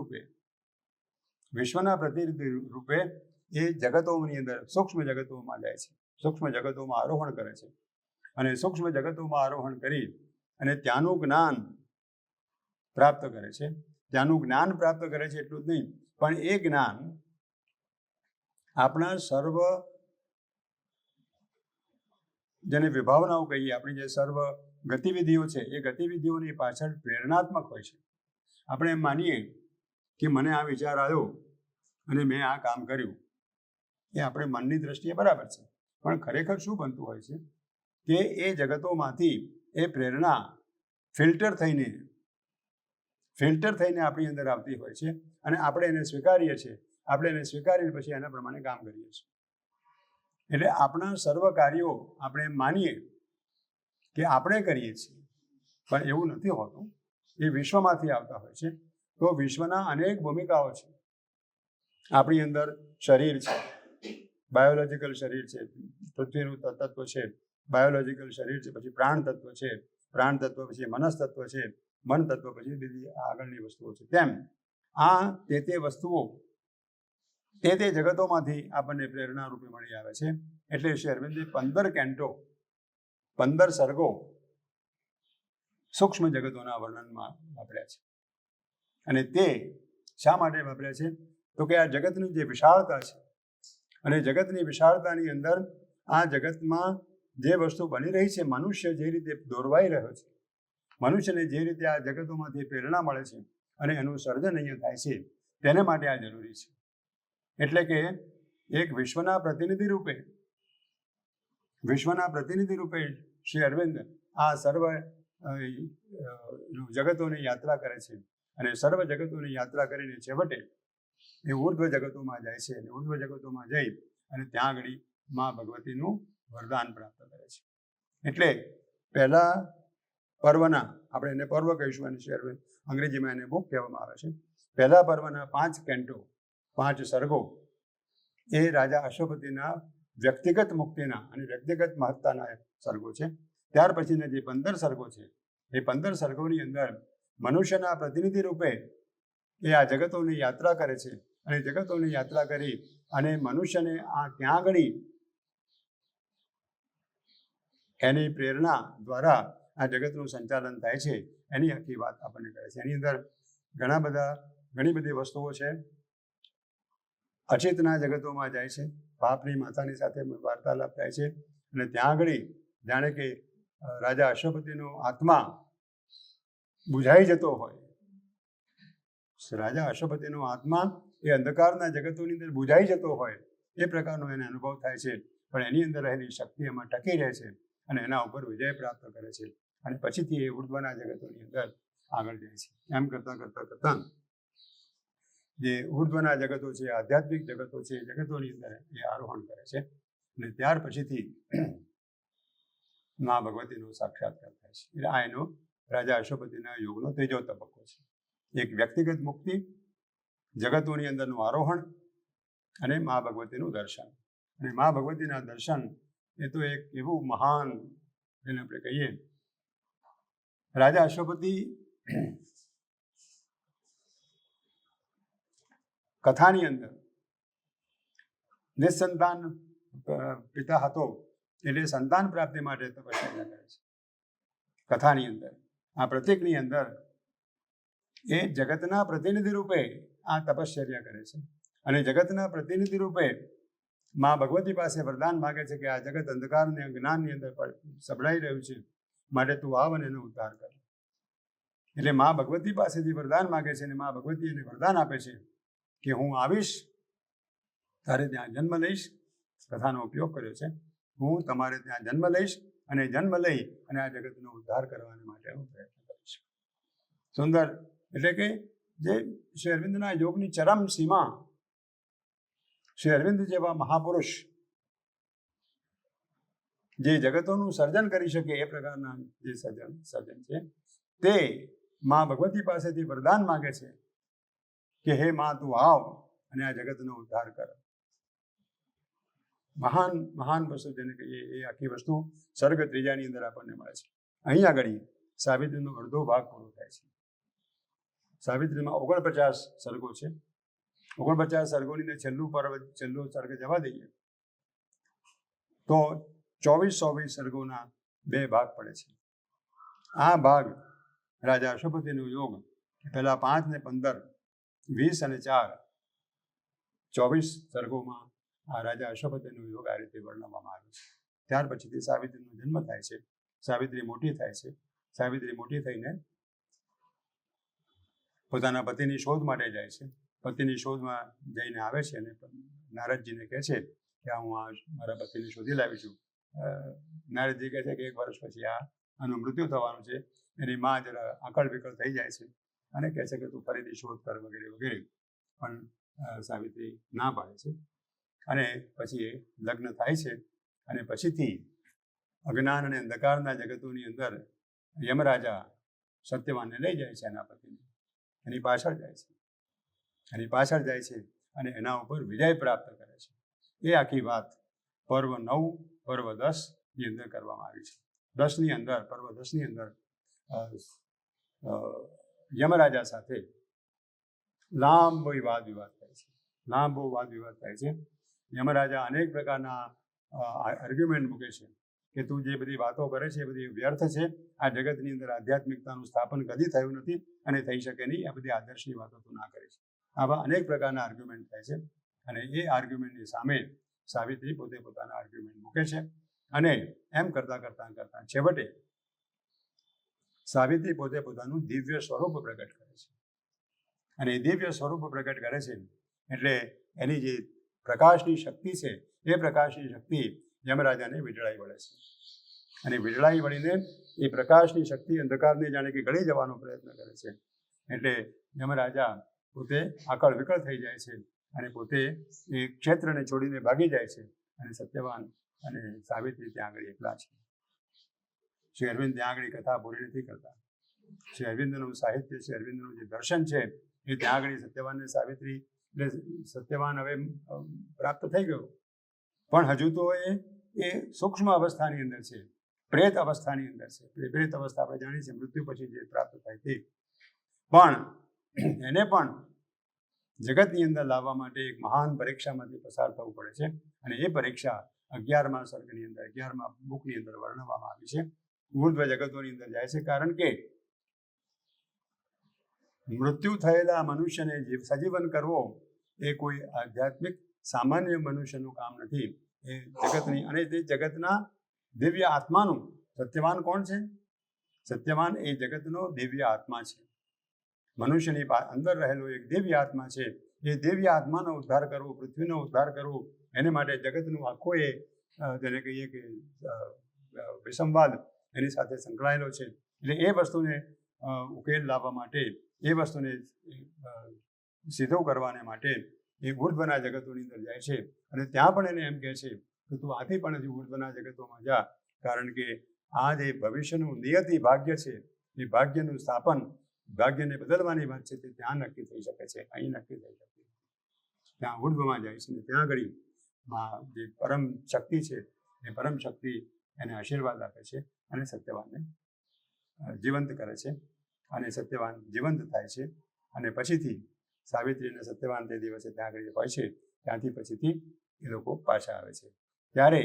રૂપે એ જગતોની અંદર સૂક્ષ્મ જગતોમાં જાય છે, સૂક્ષ્મ જગતોમાં આરોહણ કરે છે. અને સૂક્ષ્મ જગતોમાં આરોહણ કરી અને ત્યાંનું જ્ઞાન પ્રાપ્ત કરે છે. ત્યાંનું જ્ઞાન પ્રાપ્ત કરે છે એટલું જ નહીં, પણ એ જ્ઞાન આપણા સર્વ જેને વિભાવનાઓ કહીએ, આપણી જે સર્વ ગતિવિધિઓ છે એ ગતિવિધિઓની પાછળ પ્રેરણાત્મક હોય છે. આપણે એમ માનીએ કે મને આ વિચાર આવ્યો અને મેં આ કામ કર્યું, એ આપણે મનની દ્રષ્ટિએ બરાબર છે. પણ ખરેખર શું બનતું હોય છે કે એ જગતોમાંથી એ પ્રેરણા ફિલ્ટર થઈને આપણી અંદર આવતી હોય છે, અને આપણે એને સ્વીકારીએ છીએ. આપણે એને સ્વીકારીને પછી એના પ્રમાણે કામ કરીએ છીએ. એટલે આપણા સર્વ કાર્યો આપણે એમ માનીએ કે આપણે કરીએ છીએ, પણ એવું નથી હોતું. એ વિશ્વમાંથી આવતા હોય છે. તો વિશ્વના અનેક ભૂમિકાઓ છે. આપણી અંદર શરીર છે, બાયોલોજિકલ શરીર છે, પૃથ્વીનું તત્વ છે, બાયોલોજિકલ શરીર છે, પછી પ્રાણ તત્વ છે, પ્રાણ તત્વ પછી મનસ તત્વ છે, મન તત્વ પછી બીજી આગળની વસ્તુઓ છે. તેમ આ તે વસ્તુઓ તે જગતોમાંથી આપણને પ્રેરણા રૂપે મળી આવે છે. એટલે શ્રી અરવિંદે 15 કેન્ટો 15 સર્ગો સૂક્ષ્મ જગતોના વર્ણનમાં વાપર્યા છે. અને તે શા માટે વાપર્યા છે તો કે આ જગતની જે વિશાળતા છે, અને જગતની વિશાળતાની અંદર આ જગતમાં જે વસ્તુ બની રહી છે, મનુષ્ય જે રીતે દોરવાઈ રહ્યો છે, મનુષ્યને જે રીતે આ જગતોમાંથી પ્રેરણા મળે છે અને એનું સર્જન અહીંયા થાય છે, તેને માટે આ જરૂરી છે. એટલે કે એક વિશ્વના પ્રતિનિધિ રૂપે શ્રી અરવિંદ આ સર્વ જગતોની યાત્રા કરે છે, અને સર્વ જગતોની યાત્રા કરીને છેવટે એ ઉર્ધ્વ જગતોમાં જાય છે, અને ઉર્ધ્વ જગતોમાં જઈ અને ત્યાં આગળ માં ભગવતીનું વરદાન પ્રાપ્ત કરે છે. એટલે પહેલા પર્વના, આપણે એને પર્વ કહીશું, અને શ્રી અરવિંદ અંગ્રેજીમાં એને બુક કહેવામાં આવે છે. પહેલા પર્વના 5 કેન્ટો 5 સર્ગો એ રાજા અશ્વપતિના વ્યક્તિગત મુક્તિના અને વ્યક્તિગત મહત્તાના સર્ગો છે. ત્યાર પછીના જે 15 સર્ગો છે એ 15 સર્ગોની અંદર મનુષ્યના પ્રતિનિધિ રૂપે એ આ જગતોની યાત્રા કરે છે, અને જગતોની યાત્રા કરી અને મનુષ્યને ત્યાં આગળ એની પ્રેરણા દ્વારા આ જગતનું સંચાલન થાય છે, એની આખી વાત આપણને કરે છે. એની અંદર ઘણી બધી વસ્તુઓ છે. અચેતના જગતોમાં જાય છે, બાપની માતાની સાથે વાર્તાલાપ થાય છે, અને ત્યાં આગળ જાણે કે રાજા અશ્વપતિનો આત્મા બુઝાઈ જતો હોય. રાજા અશ્વપતિનો આત્મા એ અંધકારના જગતોની અંદર બુઝાઈ જતો હોય એ પ્રકારનો એને અનુભવ થાય છે, પણ એની અંદર રહેલી શક્તિ એમાં ટકી રહે છે અને એના ઉપર વિજય પ્રાપ્ત કરે છે, અને પછીથી એ ઉર્ધ્વના જગતોની અંદર આગળ જાય છે. એમ કરતાં જે ઉર્ધ્વના જગતો છે, આધ્યાત્મિક જગતો છે, જગતોની અંદર એ આરોહણ કરે છે, અને ત્યાર પછીથી મા ભગવતીનો સાક્ષાત્કાર થાય છે. એટલે આ એનો રાજા અશ્વપતિના યોગનો ત્રીજો તબક્કો છે. એક વ્યક્તિગત મુક્તિ, જગતોની અંદરનું આરોહણ અને મા ભગવતીનું દર્શન. અને મા ભગવતીના દર્શન એ તો એક એવું મહાન, જેને આપણે કહીએ, રાજા અશ્વપતિ કથાની અંદર નિસંતાન પિતા હતો, એટલે સંતાન પ્રાપ્તિ માટે તપશ્ચર્યા કરે છે. કથાની અંદર આ પ્રતીકની અંદર એ જગતના પ્રતિનિધિ રૂપે આ તપશ્ચર્યા કરે છે, અને જગતના પ્રતિનિધિ રૂપે મા ભગવતી પાસે વરદાન માગે છે કે આ જગત અંધકારને જ્ઞાનની અંદર સબળાઈ રહ્યું છે, માટે તું આવ અને એનો ઉદ્ધાર કર. એટલે મા ભગવતી પાસેથી વરદાન માગે છે, અને મા ભગવતી એને વરદાન આપે છે કે હું આવીશ, તારે ત્યાં જન્મ લઈશ. કથાનો ઉપયોગ કર્યો છે, હું તમારે ત્યાં જન્મ લઈશ, અને જન્મ લઈ અને આ જગતનો ઉદ્ધાર કરવાને માટે હું પ્રયત્ન કરીશ. સુંદર. એટલે કે જે શ્રી અરવિંદના યોગની ચરમ સીમા, શ્રી અરવિંદ જેવા મહાપુરુષ જે જગતોનું સર્જન કરી શકે એ પ્રકારના જે સર્જન છે, તે મા ભગવતી પાસેથી વરદાન માગે છે કે હે મા, તું આવ અને આ જગતનો ઉદ્ધાર કર. મહાન વસ્તુ જેને કહીએ એ આખી વસ્તુ સર્ગ ત્રીજાની અંદર આપણને મળે છે. અહીં આગળ સાવિત્રીનો અડધો ભાગ પૂરો થાય છે. સાવિત્રીમાં 49 સર્ગો છે. 49 સર્ગોની અંદર છેલ્લો સર્ગ જવા દઈએ તો 24 સર્ગોના 2 ભાગ પડે છે. આ ભાગ રાજા અશ્વપતિનો યોગ, પહેલા 5 ને 15, 20 અને 4, 24 સર્ગોમાં આ રાજા અશ્વપતિનો યોગ આ રીતે વર્ણવવામાં આવ્યો છે. ત્યાર પછીથી સાવિત્રીનો જન્મ થાય છે. સાવિત્રી મોટી થાય છે. સાવિત્રી મોટી થઈને પોતાના પતિની શોધ માટે જાય છે. પતિની શોધમાં જઈને આવે છે અને નારદજીને કહે છે કે હું મારા પતિને શોધી લાવી છું. નારદજી કહે છે કે 1 વર્ષ પછી આનું મૃત્યુ થવાનું છે. એની માં જરા આકળ વિકળ થઈ જાય છે અને કહે છે કે તું ફરીથી શોધ કર વગેરે વગેરે, પણ સાવિત્રી ના પાડે છે. અને પછી એ લગ્ન થાય છે, અને પછીથી અજ્ઞાન અને અંધકારના જગતોની અંદર યમરાજા સત્યવાનને લઈ જાય છે એના પતિને. એની પાછળ જાય છે અને એના ઉપર વિજય પ્રાપ્ત કરે છે. એ આખી વાત પર્વ 9, પર્વ 10 ની અંદર કરવામાં આવી છે. પર્વ 10 ની અંદર યમરાજા સાથે લાંબો વાદ વિવાદ થાય છે. યમરાજા અનેક પ્રકારના આર્ગ્યુમેન્ટ મૂકે છે કે તું જે બધી વાતો કરે છે એ બધી વ્યર્થ છે. આ જગતની અંદર આધ્યાત્મિકતાનું સ્થાપન કદી થયું નથી અને થઈ શકે નહીં. આ બધી આદર્શની વાતો તું ના કરીશ. આવા અનેક પ્રકારના આર્ગ્યુમેન્ટ થાય છે, અને એ આર્ગ્યુમેન્ટની સામે સાવિત્રી પોતે પોતાના આર્ગ્યુમેન્ટ મૂકે છે. અને એમ કરતાં છેવટે સાવિત્રી પોતે પોતાનું દિવ્ય સ્વરૂપ પ્રગટ કરે છે. અને એ દિવ્ય સ્વરૂપ પ્રગટ કરે છે એટલે એની જે પ્રકાશની શક્તિ છે, એ પ્રકાશની શક્તિ યમરાજાને વીંટળાઈ વળે છે. અને વીંટળાઈ વળીને એ પ્રકાશની શક્તિ અંધકારને જાણે કે ગળી જવાનો પ્રયત્ન કરે છે. એટલે યમરાજા પોતે આકળ વિકળ થઈ જાય છે અને પોતે એ ક્ષેત્રને છોડીને ભાગી જાય છે. અને સત્યવાન અને સાવિત્રી ત્યાં આગળ એકલા છે. શ્રી અરવિંદ ત્યાં આગળ કથા પૂરી નથી કરતા. શ્રી અરવિંદનું સાહિત્ય, શ્રી અરવિંદનું જે દર્શન છે એ ત્યાં આગળ સત્યવાન અને સાવિત્રી, એટલે સત્યવાન હવે પ્રાપ્ત થઈ ગયો, પણ હજુ તો એ સૂક્ષ્મ અવસ્થાની અંદર છે, પ્રેત અવસ્થાની અંદર છે. પ્રેત અવસ્થા આપણે જાણીએ છીએ, મૃત્યુ પછી જે પ્રાપ્ત થાય તે. પણ એને પણ જગતની અંદર લાવવા માટે એક મહાન પરીક્ષામાંથી પસાર થવું પડે છે. અને એ પરીક્ષા 11મા સર્ગની અંદર 11મા બુકની અંદર વર્ણવવામાં આવી છે. ઉર્ધ્વ જગતોની અંદર જાય છે, કારણ કે મૃત્યુ થયેલા મનુષ્યને સજીવન કરવો એ કોઈ આધ્યાત્મિક સામાન્ય મનુષ્યનું કામ નથી. એ જગતની અને તે જગતના દિવ્ય આત્માનું સત્યવાન કોણ છે? સત્યવાન એ જગતનો દિવ્ય આત્મા છે. મનુષ્યની અંદર રહેલો એક દિવ્ય આત્મા છે. એ દિવ્ય આત્માનો ઉદ્ધાર કરવો, પૃથ્વીનો ઉદ્ધાર કરવો, એને માટે જગતનું આખો એ જેને કહીએ કે વિસંવાદ એની સાથે સંકળાયેલો છે. એટલે એ વસ્તુને ઉકેલ લાવવા માટે, એ વસ્તુને સીધો કરવાને માટે એ ઉર્ધ્વના જગતોની અંદર જાય છે. અને ત્યાં પણ એને એમ કહે છે કે તું આથી પણ હજી ઉર્ધ્વના જગતોમાં જા, કારણ કે આ જે ભવિષ્યનું નિયતિ ભાગ્ય છે, એ ભાગ્યનું સ્થાપન, ભાગ્યને બદલવાની વાત છે, તે ત્યાં નક્કી થઈ શકે છે, અહીં નક્કી થઈ શકે. ત્યાં ઉર્ધ્વમાં જાય છે. ને ત્યાં આગળ જે પરમ શક્તિ છે, એ પરમ શક્તિ એને આશીર્વાદ આપે છે અને સત્યવાનને જીવંત કરે છે. અને સત્યવાન જીવંત થાય છે. અને પછીથી સાવિત્રી અને સત્યવાન તે દિવસે ત્યાં આગળ હોય છે. ત્યાંથી પછીથી એ લોકો પાછા આવે છે. ત્યારે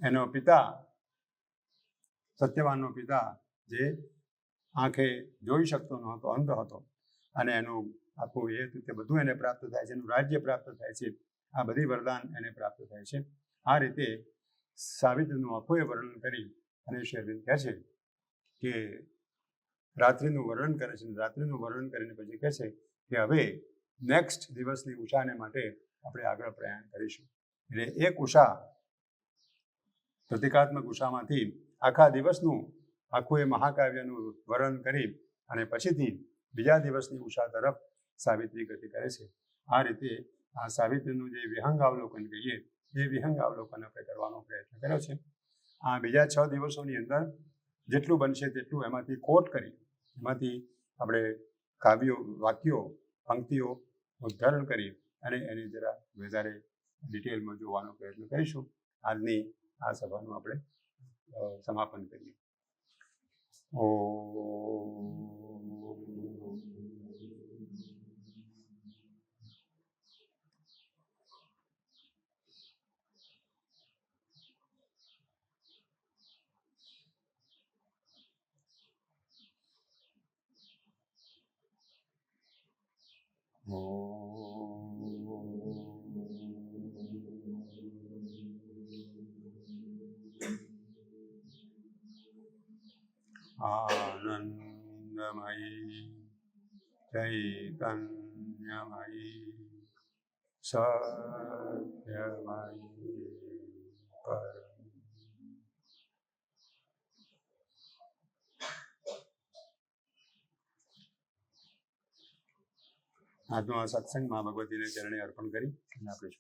એનો પિતા, સત્યવાનનો પિતા, જે આંખે જોઈ શકતો ન હતો, અંધ હતો, અને એનું આખું એ હતું તે બધું એને પ્રાપ્ત થાય છે. એનું રાજ્ય પ્રાપ્ત થાય છે. આ બધી વરદાન એને પ્રાપ્ત થાય છે. આ રીતે સાવિત્રીનું આખું એ વર્ણન કરી અને શ્રી અરવિંદ કહે છે કે રાત્રિનું વર્ણન કરે છે. રાત્રિનું વર્ણન કરીને પછી કહે છે કે હવે નેક્સ્ટ દિવસની ઉષાને માટે આપણે આગળ પ્રયાણ કરીશું. એટલે એક ઉષા, પ્રતિકાત્મક ઉષામાંથી આખા દિવસનું આખું એ મહાકાવ્યનું વર્ણન કરી અને પછીથી બીજા દિવસની ઉષા તરફ સાવિત્રી ગતિ કરે છે. આ રીતે આ સાવિત્રીનું જે વિહંગાવલોકન કહીએ, એ વિહંગાવલોકન આપણે કરવાનો પ્રયત્ન કર્યો છે. આ બીજા 6 દિવસોની અંદર જેટલું બનશે તેટલું એમાંથી કોટ કરી, એમાંથી આપણે કાવ્યો, વાક્યો, પંક્તિઓ ઉદ્ધારણ કરી અને એની જરા વધારે ડિટેલમાં જોવાનો પ્રયત્ન કરીશું. આજની આ સભાનું આપણે સમાપન કરીએ. આનંદમયી ચૈતન્યમયી સત્યમયી પરમ. આજનો આ સત્સંગમાં ભગવતીને ચરણે અર્પણ કરી અને આપણે